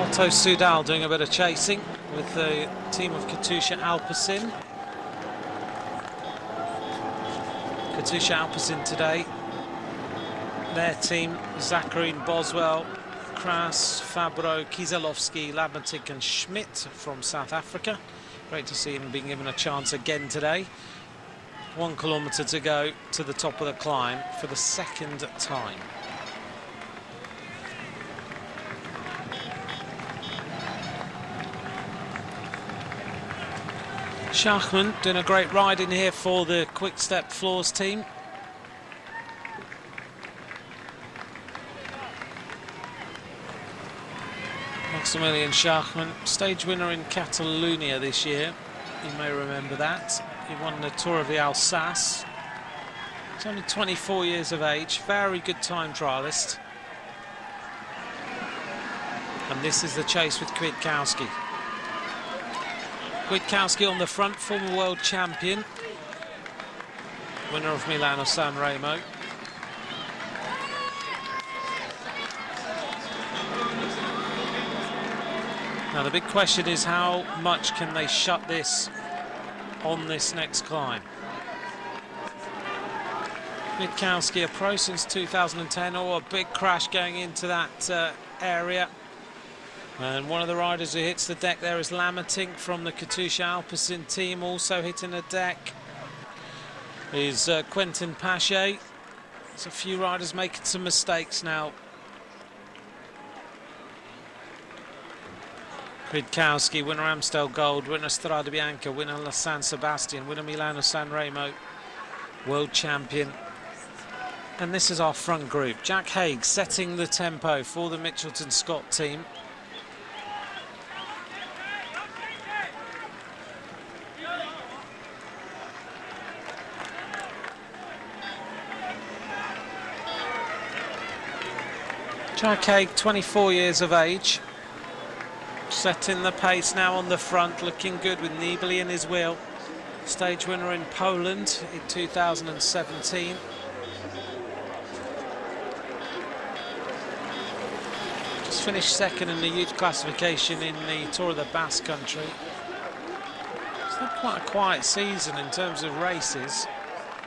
Otto Soudal doing a bit of chasing with the team of Katusha Alpecin. Katusha Alpecin today. Their team, Zakharine, Boswell, Kras, Fabro, Kieselowski, Labmatic and Schmidt from South Africa. Great to see him being given a chance again today. 1 kilometre to go to the top of the climb for the 2nd time. Schachmann doing a great ride in here for the Quick Step Floors team. Maximilian Schachmann, stage winner in Catalonia this year. You may remember that. He won the Tour of the Alsace. He's only 24 years of age, very good time trialist. And this is the chase with Kwiatkowski. Kwiatkowski on the front, former world champion, winner of Milano-San Remo. Now the big question is, how much can they shut this on this next climb? Kwiatkowski, a pro since 2010. Oh, a big crash going into that area. And one of the riders who hits the deck there is Lamatink from the Katusha Alpecin team, also hitting the deck is Quentin Pache. There's a few riders making some mistakes now. Kwiatkowski, winner Amstel Gold, winner Strada Bianca, winner La San Sebastian, winner Milano-San Remo, world champion. And this is our front group. Jack Haig setting the tempo for the Mitchelton Scott team. Jack Haig, 24 years of age, setting the pace now on the front, looking good with Nibali in his wheel. Stage winner in Poland in 2017. Just finished second in the youth classification in the Tour of the Basque Country. It's had quite a quiet season in terms of races,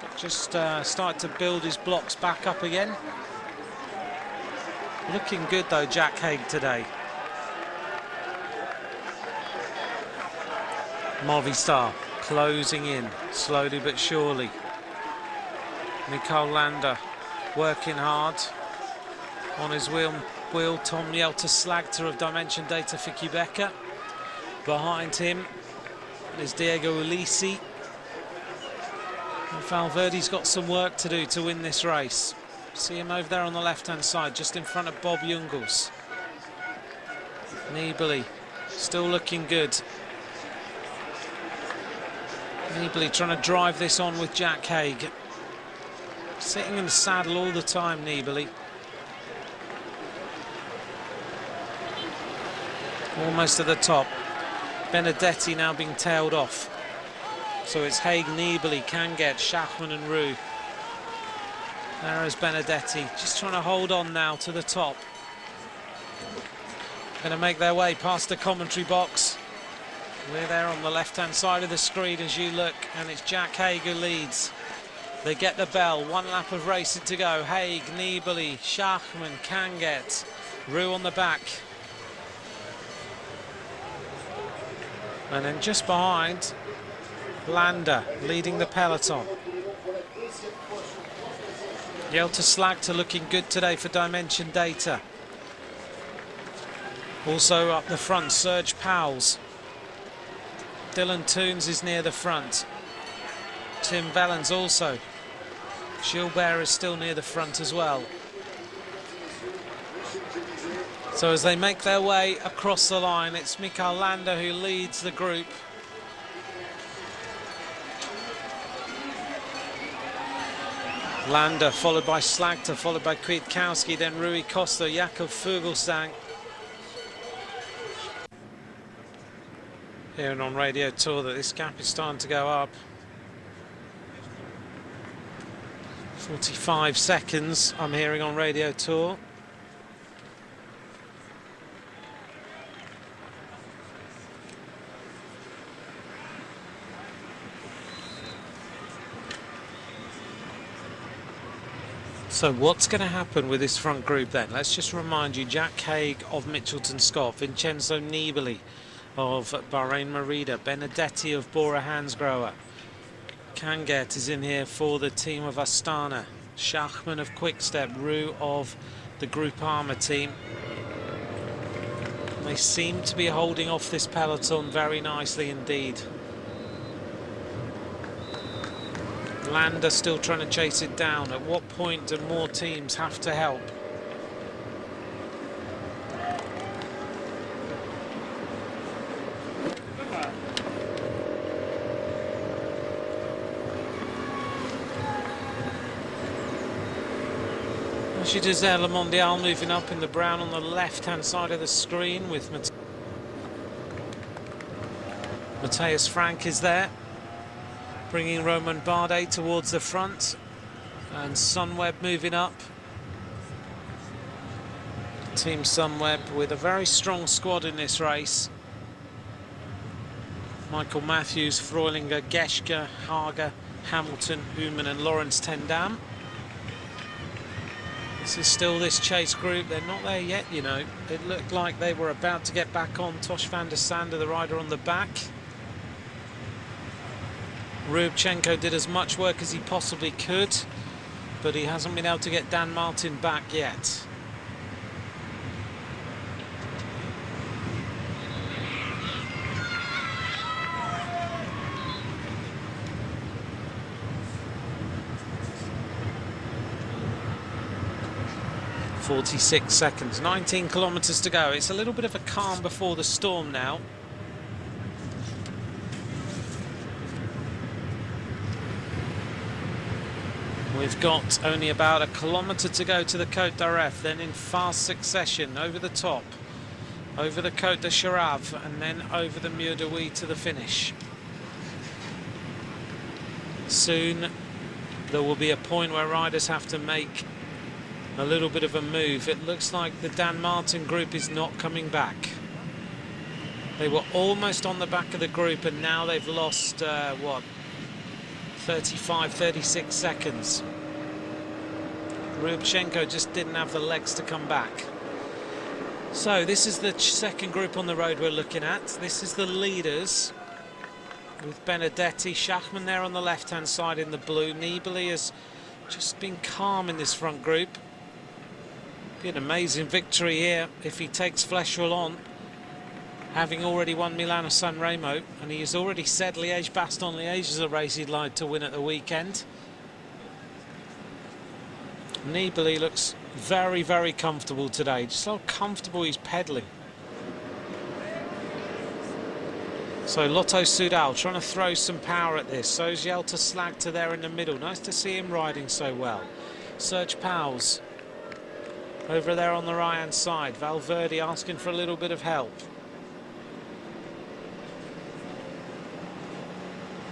but just started to build his blocks back up again. Looking good though, Jack Haig today. Movistar closing in, slowly but surely. Mikael Landa working hard on his wheel. Tom Jelter-Slagter of Dimension Data for Quebecer. Behind him is Diego Ulisi. And Valverde's got some work to do to win this race. See him over there on the left-hand side, just in front of Bob Jungels. Nibali, still looking good. Nibali trying to drive this on with Jack Haig. Sitting in the saddle all the time, Nibali. Almost at the top. Benedetti now being tailed off. So it's Haig, Nibali, Canget, Schachmann and Roux. There is Benedetti, just trying to hold on now to the top. Going to make their way past the commentary box. We're there on the left-hand side of the screen as you look, and it's Jack Haig who leads. They get the bell, 1 lap of racing to go. Haig, Nibali, Schachmann, Canget, Roux on the back. And then just behind, Landa leading the peloton. Jelter-Slagter looking good today for Dimension Data. Also up the front, Serge Pauwels. Dylan Toons is near the front. Tim Vellens also. Gilbert is still near the front as well. So as they make their way across the line, it's Mikael Landa who leads the group. Landa followed by Slagter, followed by Kwiatkowski, then Rui Costa, Jakob Fuglsang. Hearing on Radio Tour that this gap is starting to go up. 45 seconds I'm hearing on Radio Tour. So what's going to happen with this front group then? Let's just remind you, Jack Haig of Mitchelton Scott, Vincenzo Nibali of Bahrain Merida, Benedetti of Bora Hansgrohe. Canget is in here for the team of Astana. Schachmann of Quickstep, Roux of the Groupama team. And they seem to be holding off this peloton very nicely indeed. Landa still trying to chase it down. At what point do more teams have to help? She does there, Le Mondial moving up in the brown on the left-hand side of the screen with Matthias Frank is there, bringing Roman Bardet towards the front, and Sunweb moving up. Team Sunweb with a very strong squad in this race. Michael Matthews, Freilinger, Geschke, Hager, Hamilton, Human and Lawrence Tendam. This is still this chase group. They're not there yet, you know. It looked like they were about to get back on. Tosh van der Sande, the rider on the back. Rubchenko did as much work as he possibly could, but he hasn't been able to get Dan Martin back yet. .46 seconds, 19 kilometres to go. It's a little bit of a calm before the storm now. We've got only about a kilometre to go to the Côte d'Aref, then in fast succession over the top, over the Côte de Charav, and then over the Mur de Huy to the finish. Soon there will be a point where riders have to make a little bit of a move. It looks like the Dan Martin group is not coming back. They were almost on the back of the group, and now they've lost, what, 35, 36 seconds. Ryubchenko just didn't have the legs to come back. So this is the second group on the road we're looking at. This is the leaders with Benedetti, Schachmann there on the left-hand side in the blue. Nibali has just been calm in this front group. Be an amazing victory here if he takes Fleche Wallonne, having already won Milano-San Remo, and he has already said Liège-Bastogne-Liège is a race he'd like to win at the weekend. Nibali looks very, very comfortable today. Just how comfortable he's pedalling. So Lotto Soudal trying to throw some power at this. So is Jelta Slagta there in the middle. Nice to see him riding so well. Serge Pauwels over there on the right hand side. Valverde asking for a little bit of help.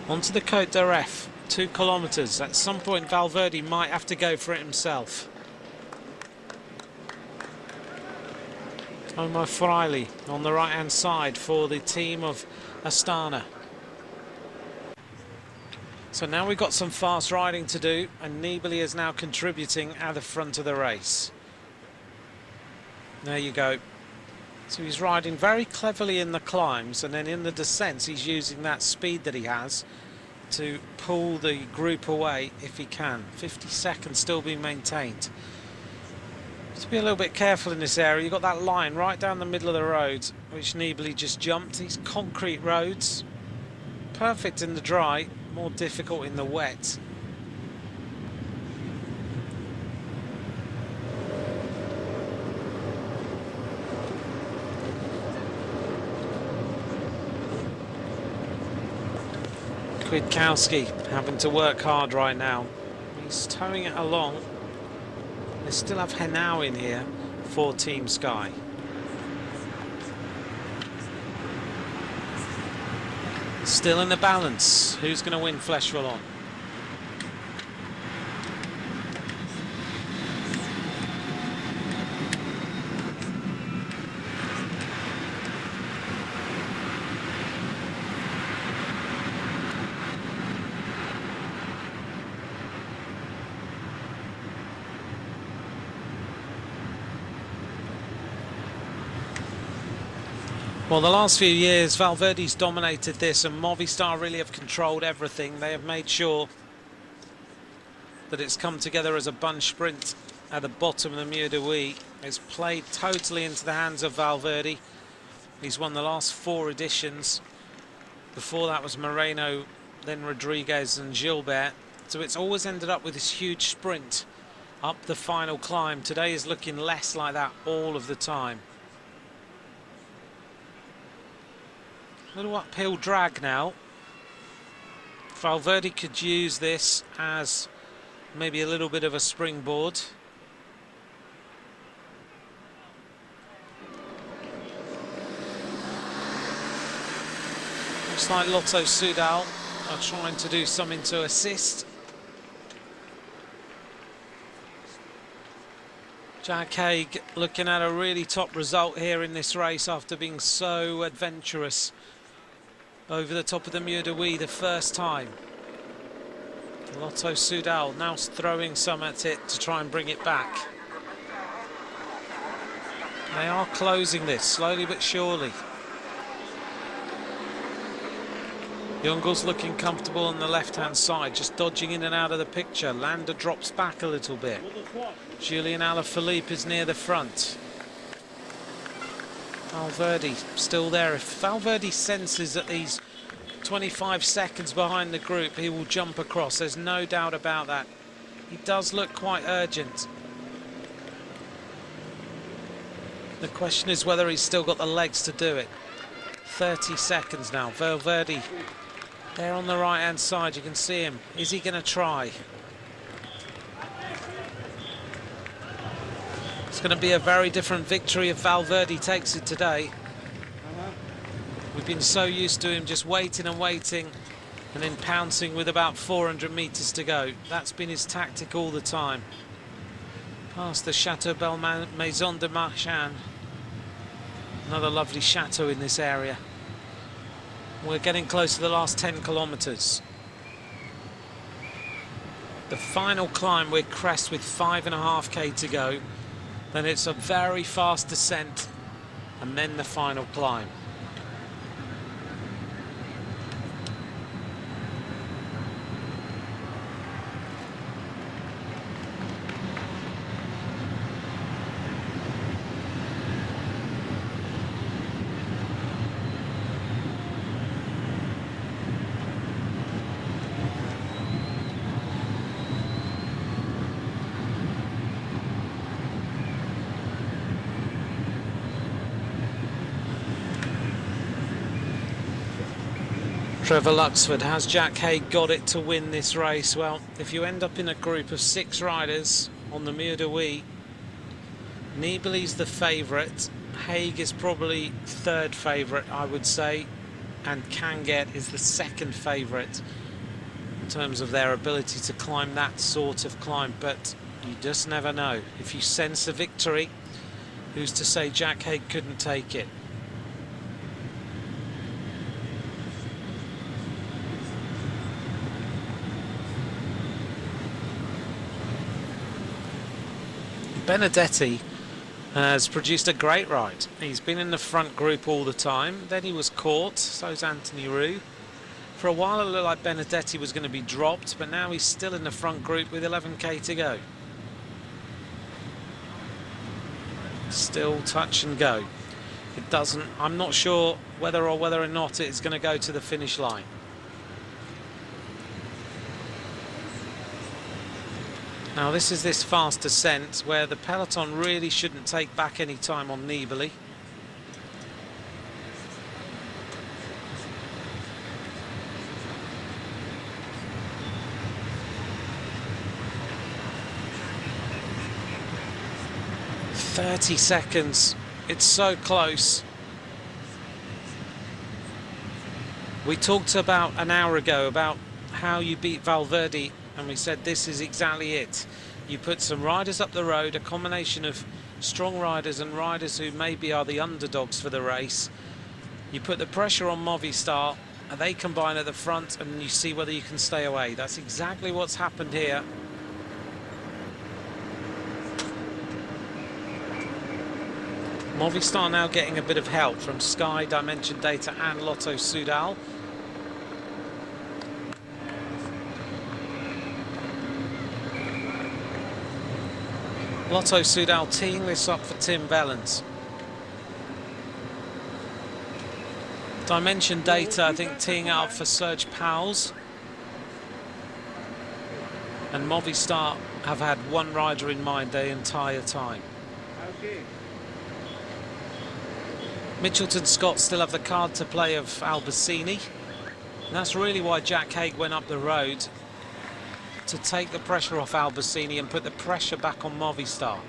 Onto the Côte d'Aref, 2 kilometres. At some point Valverde might have to go for it himself. Omar Freile on the right hand side for the team of Astana. So now we've got some fast riding to do, and Nibali is now contributing at the front of the race. There you go. So he's riding very cleverly in the climbs, and then in the descents he's using that speed that he has to pull the group away if he can. 50 seconds still being maintained. To be a little bit careful in this area. You've got that line right down the middle of the road which Nibali just jumped. These concrete roads, perfect in the dry, more difficult in the wet. Kwiatkowski having to work hard right now. He's towing it along. They still have Henao in here for Team Sky. Still in the balance. Who's going to win Fleche Wallonne? Well, the last few years Valverde's dominated this, and Movistar really have controlled everything. They have made sure that it's come together as a bunch sprint at the bottom of the Mur de Huy. It's played totally into the hands of Valverde. He's won the last 4 editions. Before that was Moreno, then Rodriguez and Gilbert. So it's always ended up with this huge sprint up the final climb. Today is looking less like that all of the time. Little uphill drag now. Valverde could use this as maybe a little bit of a springboard. Looks like Lotto Soudal are trying to do something to assist. Jack Haig looking at a really top result here in this race after being so adventurous over the top of the Mur de Huy the first time. Lotto Soudal now throwing some at it to try and bring it back. They are closing this slowly but surely. Jungels looking comfortable on the left-hand side, just dodging in and out of the picture. Landa drops back a little bit. Julian Alaphilippe is near the front. Valverde still there. If Valverde senses that he's 25 seconds behind the group, he will jump across. There's no doubt about that. He does look quite urgent. The question is whether he's still got the legs to do it. 30 seconds now. Valverde there on the right hand side, you can see him. Is he going to try? It's going to be a very different victory if Valverde takes it today. We've been so used to him just waiting and waiting and then pouncing with about 400 metres to go. That's been his tactic all the time. Past the Chateau Belle Maison de Marchand. Another lovely chateau in this area. We're getting close to the last 10 kilometres. The final climb, we're crest with 5.5k to go. Then it's a very fast descent and then the final climb. Trevor Luxford, has Jack Haig got it to win this race? Well, if you end up in a group of 6 riders on the Mur de Huy, Nibali's the favourite, Haig is probably 3rd favourite, I would say, and Canget is the 2nd favourite in terms of their ability to climb that sort of climb, but you just never know. If you sense a victory, who's to say Jack Haig couldn't take it? Benedetti has produced a great ride. He's been in the front group all the time, then he was caught, so's Anthony Roux. For a while it looked like Benedetti was going to be dropped, but now he's still in the front group with 11k to go. Still touch and go. It doesn't, I'm not sure whether or not it's going to go to the finish line. Now this is this fast descent where the peloton really shouldn't take back any time on Nibali. "30 seconds, it's so close." We talked about an hour ago about how you beat Valverde, and we said this is exactly it. You put some riders up the road, a combination of strong riders and riders who maybe are the underdogs for the race. You put the pressure on Movistar and they combine at the front, and you see whether you can stay away. That's exactly what's happened here. Movistar now getting a bit of help from Sky, Dimension Data and Lotto Soudal. Lotto Soudal teeing this up for Tim Vellens. Dimension Data, I think, teeing up for Serge Pauwels. And Movistar have had one rider in mind the entire time. Mitchelton Scott still have the card to play of Albacini. And that's really why Jack Haig went up the road, to take the pressure off Albacini and put the pressure back on Movistar.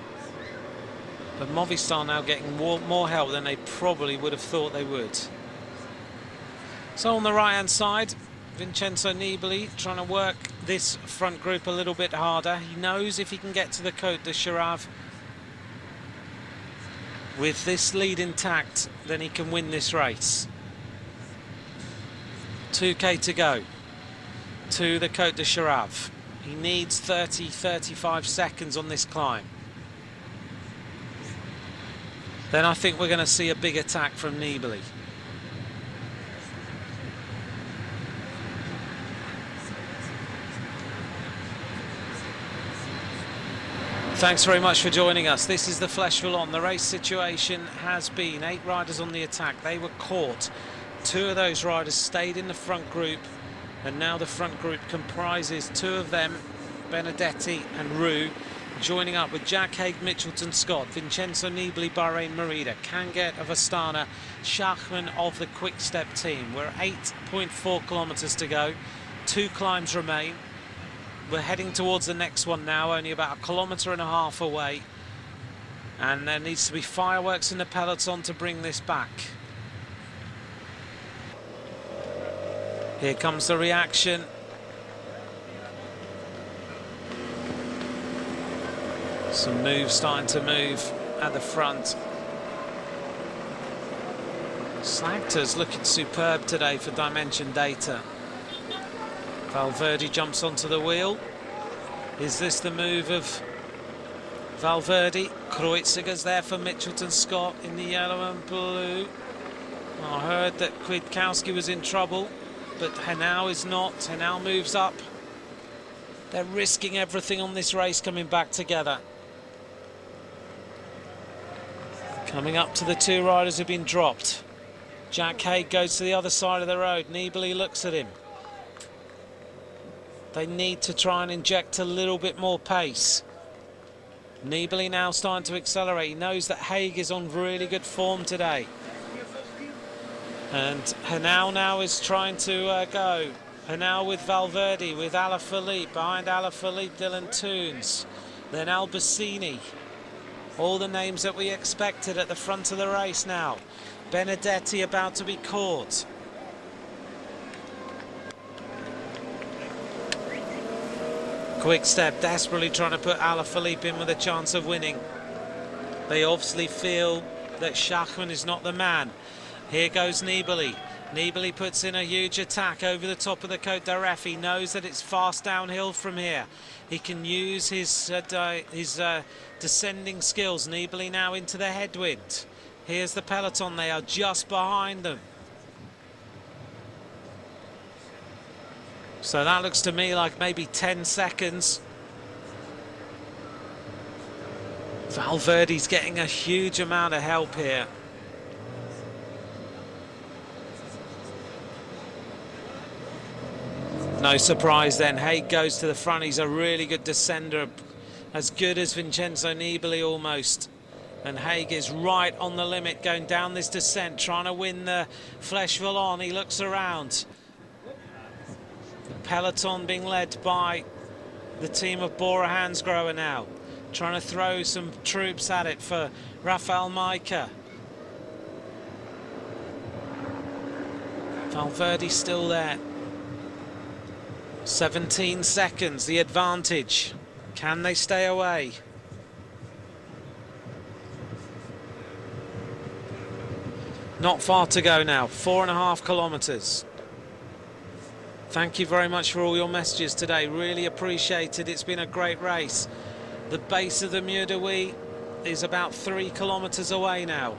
But Movistar now getting more help than they probably would have thought they would. So on the right hand side, Vincenzo Nibali trying to work this front group a little bit harder. He knows if he can get to the Côte de Chirave with this lead intact, then he can win this race. 2k to go to the Côte de Chirave. He needs 30-35 seconds on this climb. Then I think we're going to see a big attack from Nibali. Thanks very much for joining us. This is the Fleche Wallonne. The race situation has been 8 riders on the attack. They were caught. 2 of those riders stayed in the front group, and now the front group comprises 2 of them, Benedetti and Roux, joining up with Jack Haig, Mitchelton Scott, Vincenzo Nibali, Bahrain Merida, Canget of Astana, Schachmann of the Quick Step team. We're 8.4 kilometres to go. 2 climbs remain. We're heading towards the next one now, only about 1.5 kilometres away. And there needs to be fireworks in the peloton to bring this back. Here comes the reaction. Some moves starting to move at the front. Slagter's looking superb today for Dimension Data. Valverde jumps onto the wheel. Is this the move of Valverde? Kreuziger's there for Mitchelton Scott in the yellow and blue. I heard that Kwiatkowski was in trouble, but Henao is not. Henao moves up. They're risking everything on this race coming back together. Coming up to the two riders who've been dropped. Jack Haig goes to the other side of the road. Nibali looks at him. They need to try and inject a little bit more pace. Nibali now starting to accelerate. He knows that Haig is on really good form today. And Henao now is trying to go. Henao with Valverde, with Alaphilippe. Behind Alaphilippe, Dylan Toones. Then Albacini. All the names that we expected at the front of the race now. Benedetti about to be caught. Quick Step desperately trying to put Alaphilippe in with a chance of winning. They obviously feel that Schachmann is not the man. Here goes Nibali. Nibali puts in a huge attack over the top of the Côte d'Aref. He knows that it's fast downhill from here. He can use his descending skills. Nibali now into the headwind. Here's the peloton. They are just behind them. So that looks to me like maybe 10 seconds. Valverde's getting a huge amount of help here. No surprise then, Haig goes to the front. He's a really good descender, as good as Vincenzo Nibali almost. And Haig is right on the limit going down this descent, trying to win the Fleche Wallonne. He looks around. The peloton being led by the team of Bora Hansgrohe now, trying to throw some troops at it for Rafael Majka. Valverde still there. 17 seconds, the advantage. Can they stay away? Not far to go now, 4.5 kilometres. Thank you very much for all your messages today, really appreciated. It's been a great race. The base of the Mur de Huy is about 3 kilometres away now.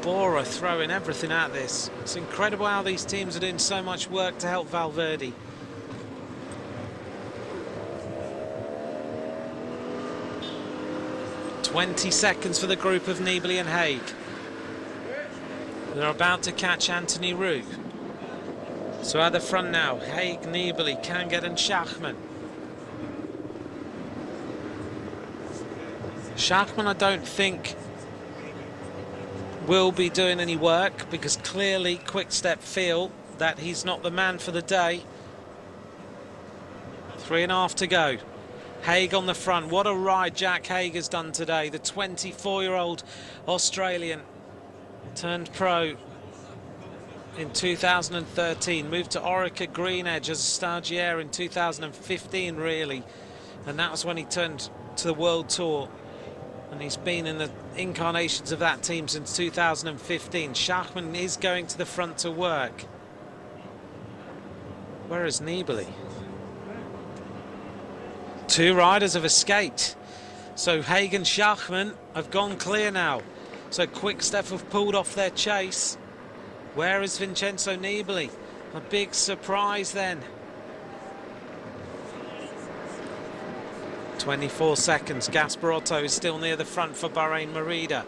Bora throwing everything at this. It's incredible how these teams are doing so much work to help Valverde. "20 seconds for the group of Nibali and Haig. They're about to catch Anthony Roux. So at the front now, Haig, Nibali, Kanget and Schachmann. Schachmann, I don't think will be doing any work, because clearly Quick Step feel that he's not the man for the day. 3.5 to go. Haig on the front. What a ride Jack Haig has done today. The 24-year-old Australian turned pro in 2013, moved to Orica Green Edge as a stagiaire in 2015 really, and that was when he turned to the World Tour, and he's been in the incarnations of that team since 2015. Schachmann is going to the front to work. Where is Nibali? Two riders have escaped. So Haig and Schachmann have gone clear now. So Quick Step have pulled off their chase. Where is Vincenzo Nibali? A big surprise then. 24 seconds. Gasparotto is still near the front for Bahrain Merida.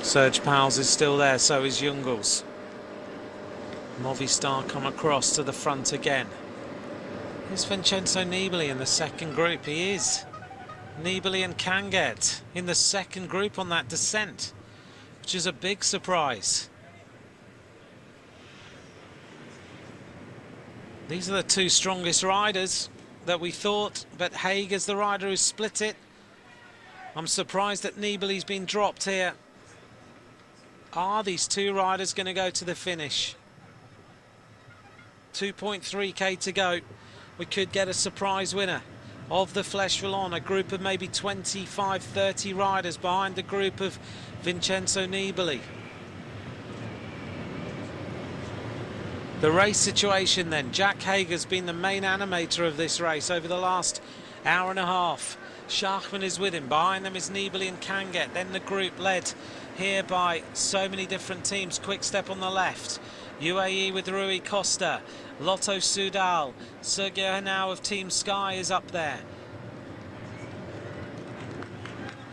Serge Pals is still there, so is Jungels. Movistar come across to the front again. Is Vincenzo Nibali in the second group? He is. Nibali and Kanget in the second group on that descent. which is a big surprise. These are the two strongest riders that we thought, but Haig is the rider who split it. I'm surprised that Nibali's been dropped here. Are these two riders going to go to the finish? 2.3k to go. We could get a surprise winner of the Fleche Wallonne, a group of maybe 25, 30 riders behind the group of Vincenzo Nibali. The race situation then. Jack Haig has been the main animator of this race over the last hour and a half. Schachmann is with him. Behind them is Nibali and Kanget. Then the group led here by so many different teams. Quick Step on the left. UAE with Rui Costa. Lotto Soudal. Sergio Henao of Team Sky is up there.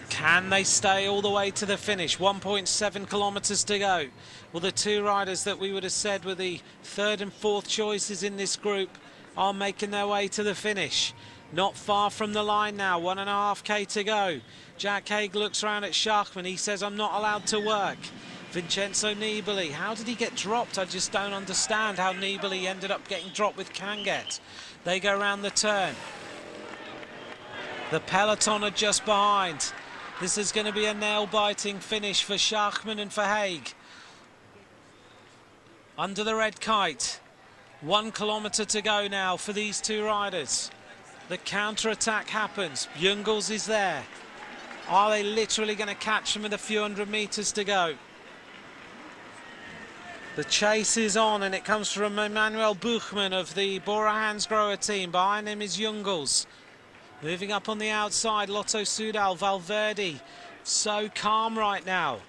Can they stay all the way to the finish? 1.7 kilometres to go. Well, the two riders that we would have said were the third and fourth choices in this group are making their way to the finish. Not far from the line now, 1.5k to go. Jack Haig looks round at Schachmann. He says, I'm not allowed to work. Vincenzo Nibali, how did he get dropped? I just don't understand how Nibali ended up getting dropped with Kanget. They go round the turn. The peloton are just behind. This is going to be a nail-biting finish for Schachmann and for Haig. Under the red kite. 1 kilometre to go now for these two riders. The counter-attack happens. Jungels is there. Are they literally going to catch him with a few hundred metres to go? The chase is on, and it comes from Emmanuel Buchmann of the Bora Hansgrohe team. Behind him is Jungels. Moving up on the outside, Lotto Soudal, Valverde. So calm right now.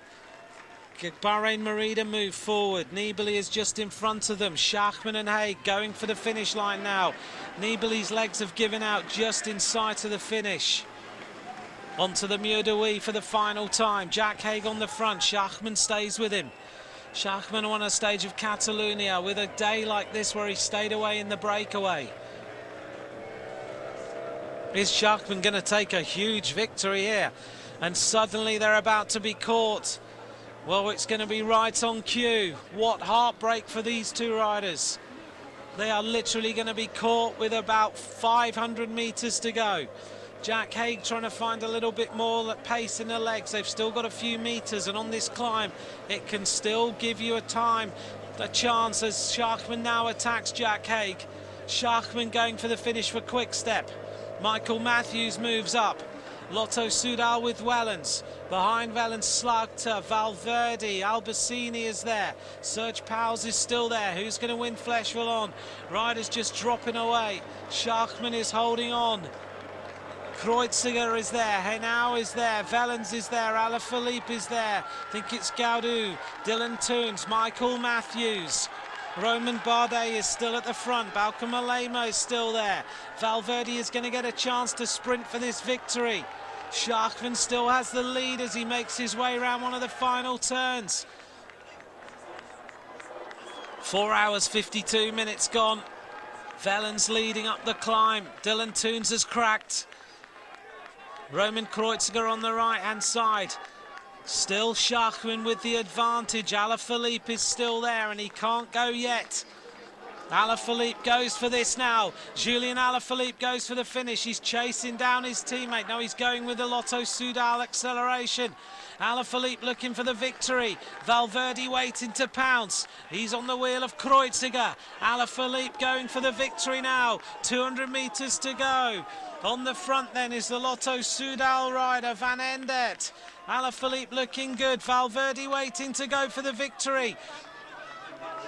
Bahrain Merida move forward. Nibali is just in front of them. Schachmann and Haig going for the finish line now. Nibali's legs have given out just in sight of the finish. Onto the Mur de Huy for the final time. Jack Haig on the front. Schachmann stays with him. Schachmann won a stage of Catalonia with a day like this where he stayed away in the breakaway. Is Schachmann going to take a huge victory here? And suddenly they're about to be caught. Well, it's going to be right on cue. What heartbreak for these two riders. They are literally going to be caught with about 500 metres to go. Jack Haig trying to find a little bit more pace in the legs. They've still got a few metres, and on this climb, it can still give you a chance as Schachmann now attacks Jack Haig. Schachmann going for the finish for Quick Step. Michael Matthews moves up. Lotto Soudal with Wellens. Behind Wellens, Slagter, Valverde, Albacini is there. Serge Pauwels is still there. Who's going to win Fleche Wallonne? Riders just dropping away. Schachmann is holding on. Kreuziger is there, Henao is there, Wellens is there, Alaphilippe is there. I think it's Gaudu, Dylan Toons, Michael Matthews. Roman Bardet is still at the front. Bauke Mollema is still there. Valverde is going to get a chance to sprint for this victory. Schachmann still has the lead as he makes his way around one of the final turns. 4 hours, 52 minutes gone. Wellens leading up the climb. Dylan Toons has cracked. Roman Kreuziger on the right-hand side. Still Schachmann with the advantage. Alaphilippe is still there and he can't go yet. Alaphilippe goes for this now. Julien Alaphilippe goes for the finish. He's chasing down his teammate. Now he's going with the Lotto Soudal acceleration. Alaphilippe looking for the victory. Valverde waiting to pounce. He's on the wheel of Kreuziger. Alaphilippe going for the victory now. 200 metres to go. On the front then is the Lotto Soudal rider, Van Endert. Alaphilippe looking good. Valverde waiting to go for the victory.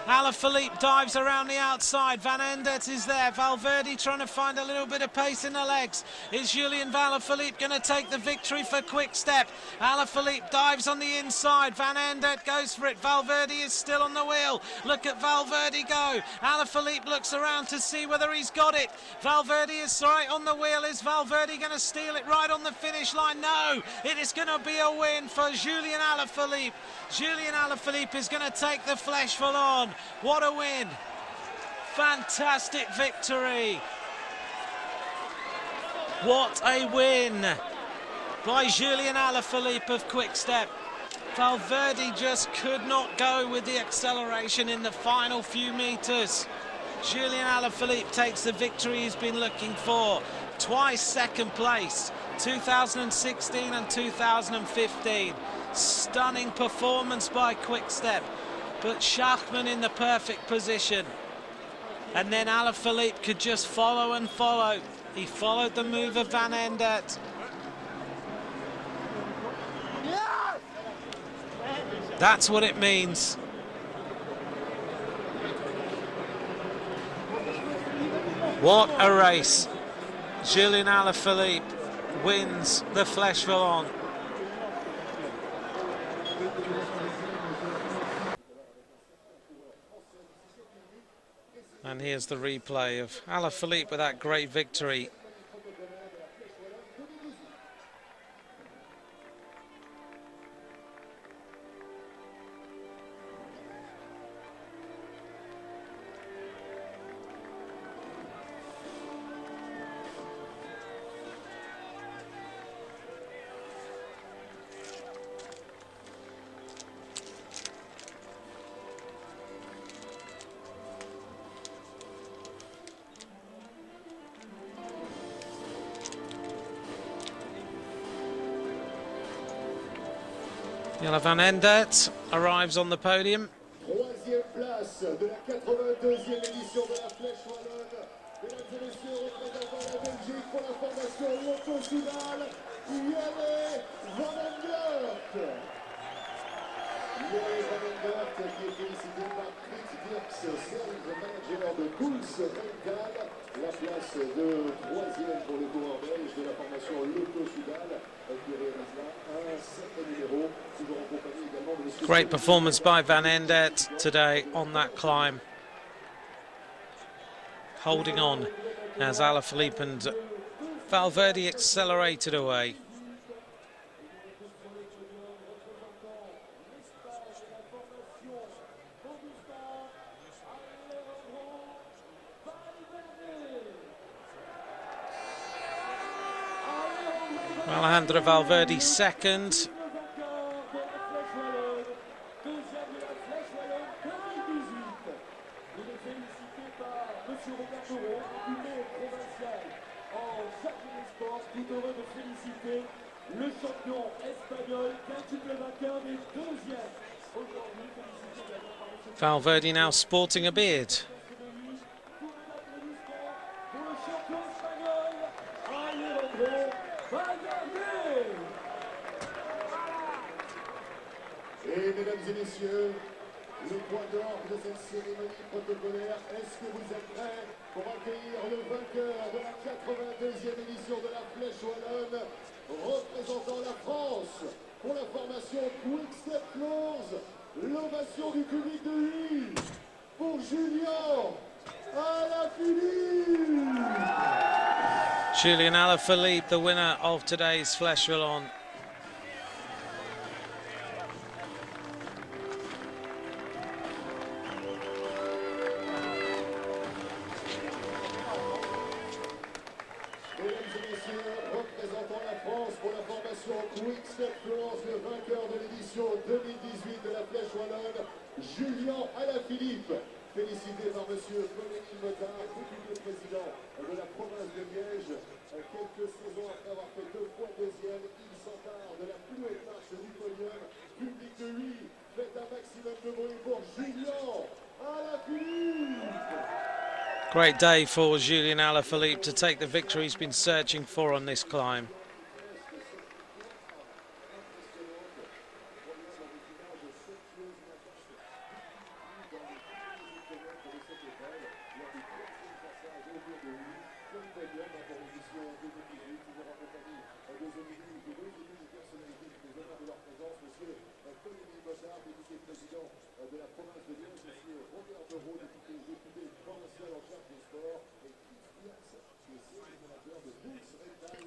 Alaphilippe dives around the outside. Van Endert is there. Valverde trying to find a little bit of pace in the legs. Is Julien Alaphilippe going to take the victory for Quick Step? Alaphilippe dives on the inside. Van Endert goes for it. Valverde is still on the wheel. Look at Valverde go. Alaphilippe looks around to see whether he's got it. Valverde is right on the wheel. Is Valverde going to steal it right on the finish line? No, it is going to be a win for Julien Alaphilippe. Julien Alaphilippe is going to take the Fleche Wallonne. What a win. Fantastic victory. What a win by Julien Alaphilippe of Quick Step. Valverde just could not go with the acceleration in the final few meters. Julian Alaphilippe takes the victory he's been looking for. Twice second place, 2016 and 2015. Stunning performance by Quick-Step, but Schachmann in the perfect position. And then Alaphilippe could just follow and follow. He followed the move of Van Endert. That's what it means. What a race. Julian Alaphilippe wins the Fleche Wallonne. And here's the replay of Alaphilippe with that great victory. Van Endert arrives on the podium. Troisième place de la 82e édition de la Flèche Wallonne. Mesdames et messieurs, représentant la Belgique pour la formation Lotto-Soudal, Yannick Van Endert. Yannick Van Endert qui est félicité par Chris Dirks, sales manager de Pulse Mental. La place de troisième pour le coureur belge de la formation Lotto-Soudal qui réalise là un certain numéro, toujours en compagnie également de monsieur. Great performance by Van Endert today on that climb. Holding on as Alaphilippe and Valverde accelerated away. Alejandro Valverde second. Le champion espagnol, quintuple vainqueur des deuxièmes. Valverde now sporting a beard. Et mesdames et messieurs, le point d'orgue de cette cérémonie protocolaire, est-ce que vous êtes prêts pour accueillir le vainqueur de la 82e édition de la Flèche Wallonne, représentant la France pour la formation Quick-Step Close, l'ovation du public de lui pour Julian Alaphilippe. Julian Alaphilippe, the winner of today's Fleche Wallonne. Représentant la France pour la formation Quick-Step Florence, le vainqueur de l'édition 2018 de la Flèche Wallonne, Julian Alaphilippe. Félicité par monsieur Colin Motard, député président de la province de Liège. Quelques saisons après avoir fait 2 fois deuxième, il s'empare de la plus haute marche du podium. Public de lui, faites un maximum de bruit pour Julian Alaphilippe. Great day for Julian Alaphilippe to take the victory he's been searching for on this climb.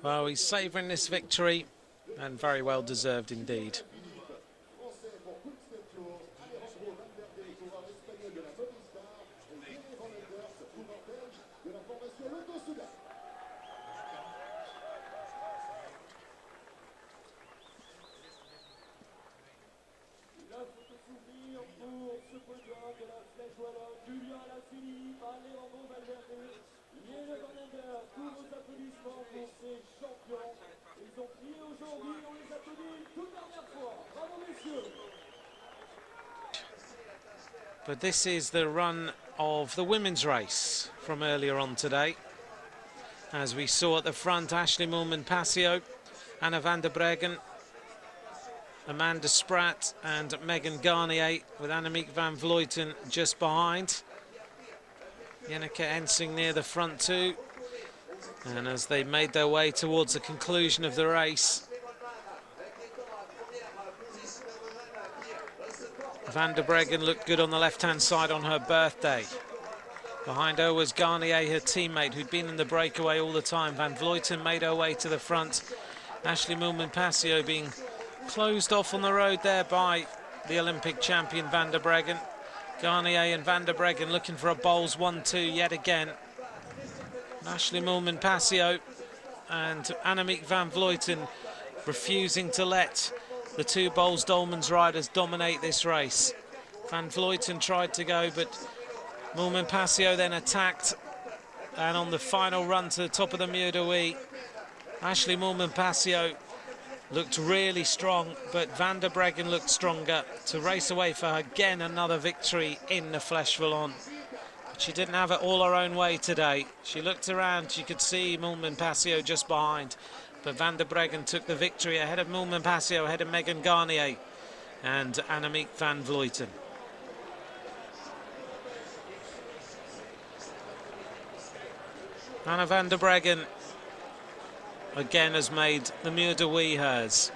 Well, he's savouring this victory, and very well deserved indeed. podium de la Flèche Wallonne, Julien Alaphilippe, Alejandro Valverde, Yéle Van Ender. Tous vos applaudissements pour ces champions. Ils ont plié aujourd'hui, on les applaudit une toute dernière fois. Bravo messieurs. But this is the run of the women's race from earlier on today. As we saw at the front, Ashley Moolman-Passio, Anna van der Breggen, Amanda Spratt and Megan Garnier, with Annemiek van Vleuten just behind. Janneke Ensing near the front too. And as they made their way towards the conclusion of the race, Van der Breggen looked good on the left-hand side on her birthday. Behind her was Garnier, her teammate, who'd been in the breakaway all the time. Van Vleuten made her way to the front. Ashley Moolman-Passio being closed off on the road there by the Olympic champion Van der Breggen. Garnier and Van der Breggen looking for a bowls 1-2 yet again. Ashley Moolman-Passio and Annemiek van Vleuten refusing to let the two Boels-Dolmans riders dominate this race. Van Vleuten tried to go, but Moolman-Passio then attacked, and on the final run to the top of the Muur de Huy, Ashley Moolman-Passio looked really strong, but Van der Breggen looked stronger to race away for her again another victory in the Fleche Wallonne. She didn't have it all her own way today. She looked around, she could see Moolman-Passio just behind, but Van der Breggen took the victory ahead of Moolman-Passio, ahead of Megan Garnier and Annemiek van Vleuten. Anna van der Breggen again has made the Muur de Huy hers.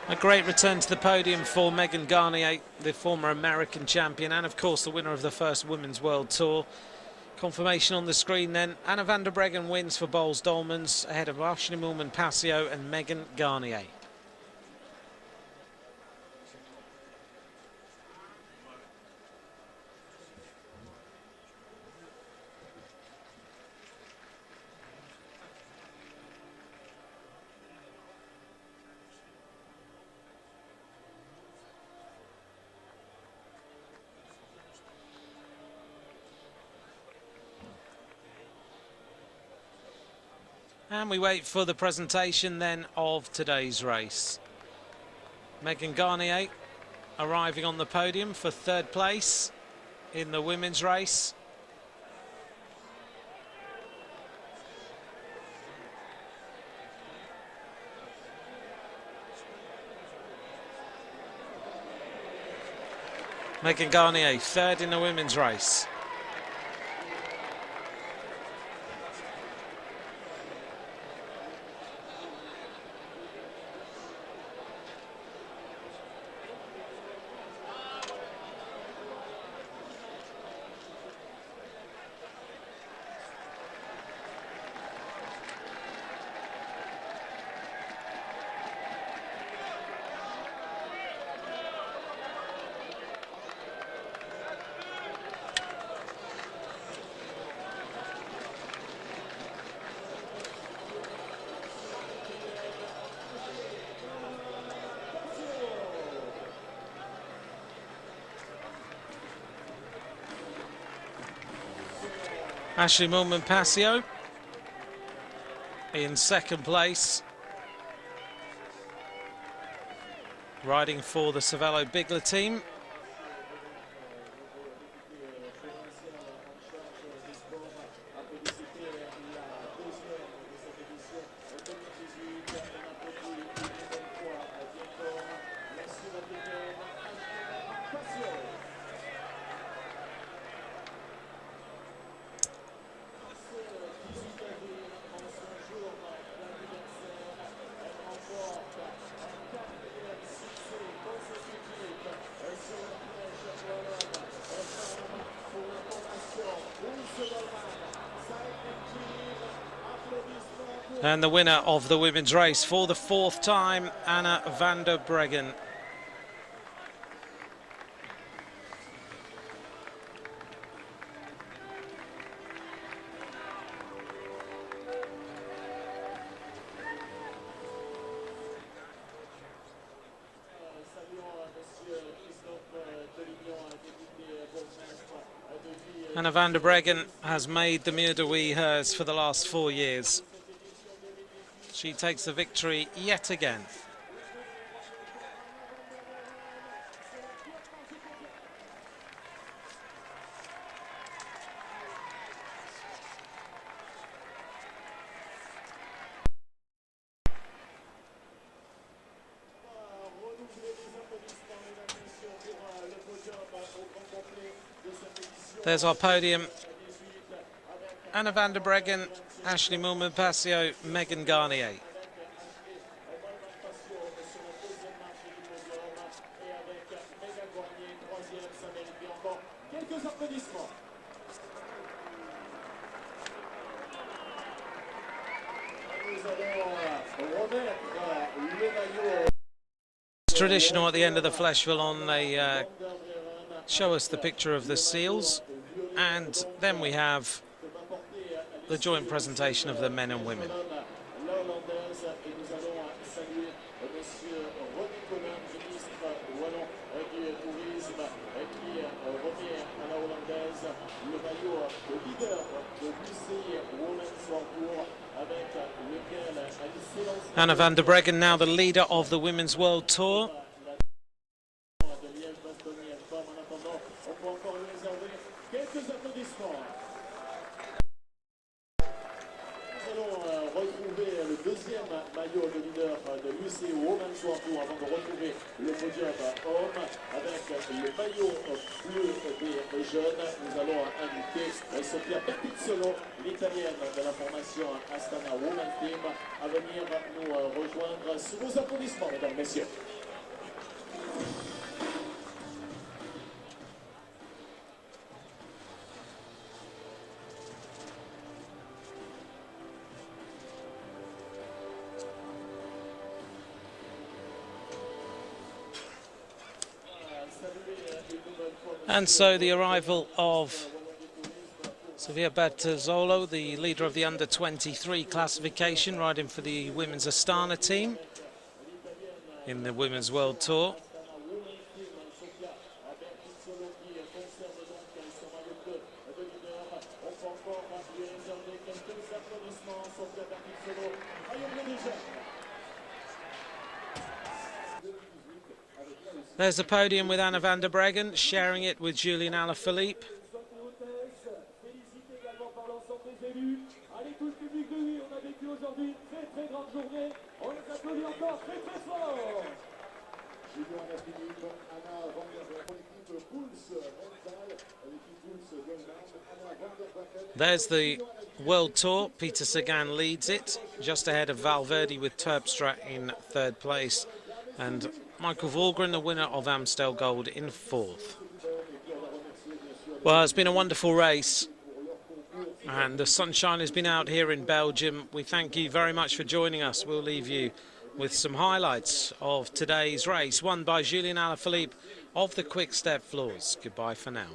A great return to the podium for Megan Garnier, the former American champion, and of course the winner of the first Women's World Tour. Confirmation on the screen then. Anna van der Breggen wins for Boels-Dolmans ahead of Ashley Moolman-Passio and Megan Garnier. And we wait for the presentation then of today's race. Megan Garnier arriving on the podium for third place in the women's race. Megan Garnier third in the women's race. Ashley Moolman-Passio in second place, riding for the Cervelo Bigler team. And the winner of the women's race for the fourth time, Anna van der Breggen. Anna van der Breggen has made the Muur de Huy hers for the last 4 years. She takes the victory yet again. There's our podium. Anna van der Breggen, Ashley Moulman-Passio, Megan Garnier. It's traditional at the end of the Fleche Wallonne, they show us the picture of the seals, and then we have the joint presentation of the men and women. Anna van der Breggen now the leader of the Women's World Tour. Maillot de leader de l'UCI Women's World Tour avant de retrouver le podium homme avec le maillot bleu des jeunes. Nous allons inviter Sofia Bertizzolo, l'italienne de la formation Astana Women Team, à venir nous rejoindre sous vos applaudissements, mesdames, messieurs. And so the arrival of Sofia Bertizzolo, the leader of the under-23 classification, riding for the Women's Astana team in the Women's World Tour. There's the podium with Anna van der Breggen, sharing it with Julian Alaphilippe. There's the World Tour. Peter Sagan leads it, just ahead of Valverde with Terpstra in 3rd place. And Michael Valgren, the winner of Amstel Gold, in 4th. Well, it's been a wonderful race, and the sunshine has been out here in Belgium. We thank you very much for joining us. We'll leave you with some highlights of today's race, won by Julian Alaphilippe of the Quick Step Floors. Goodbye for now.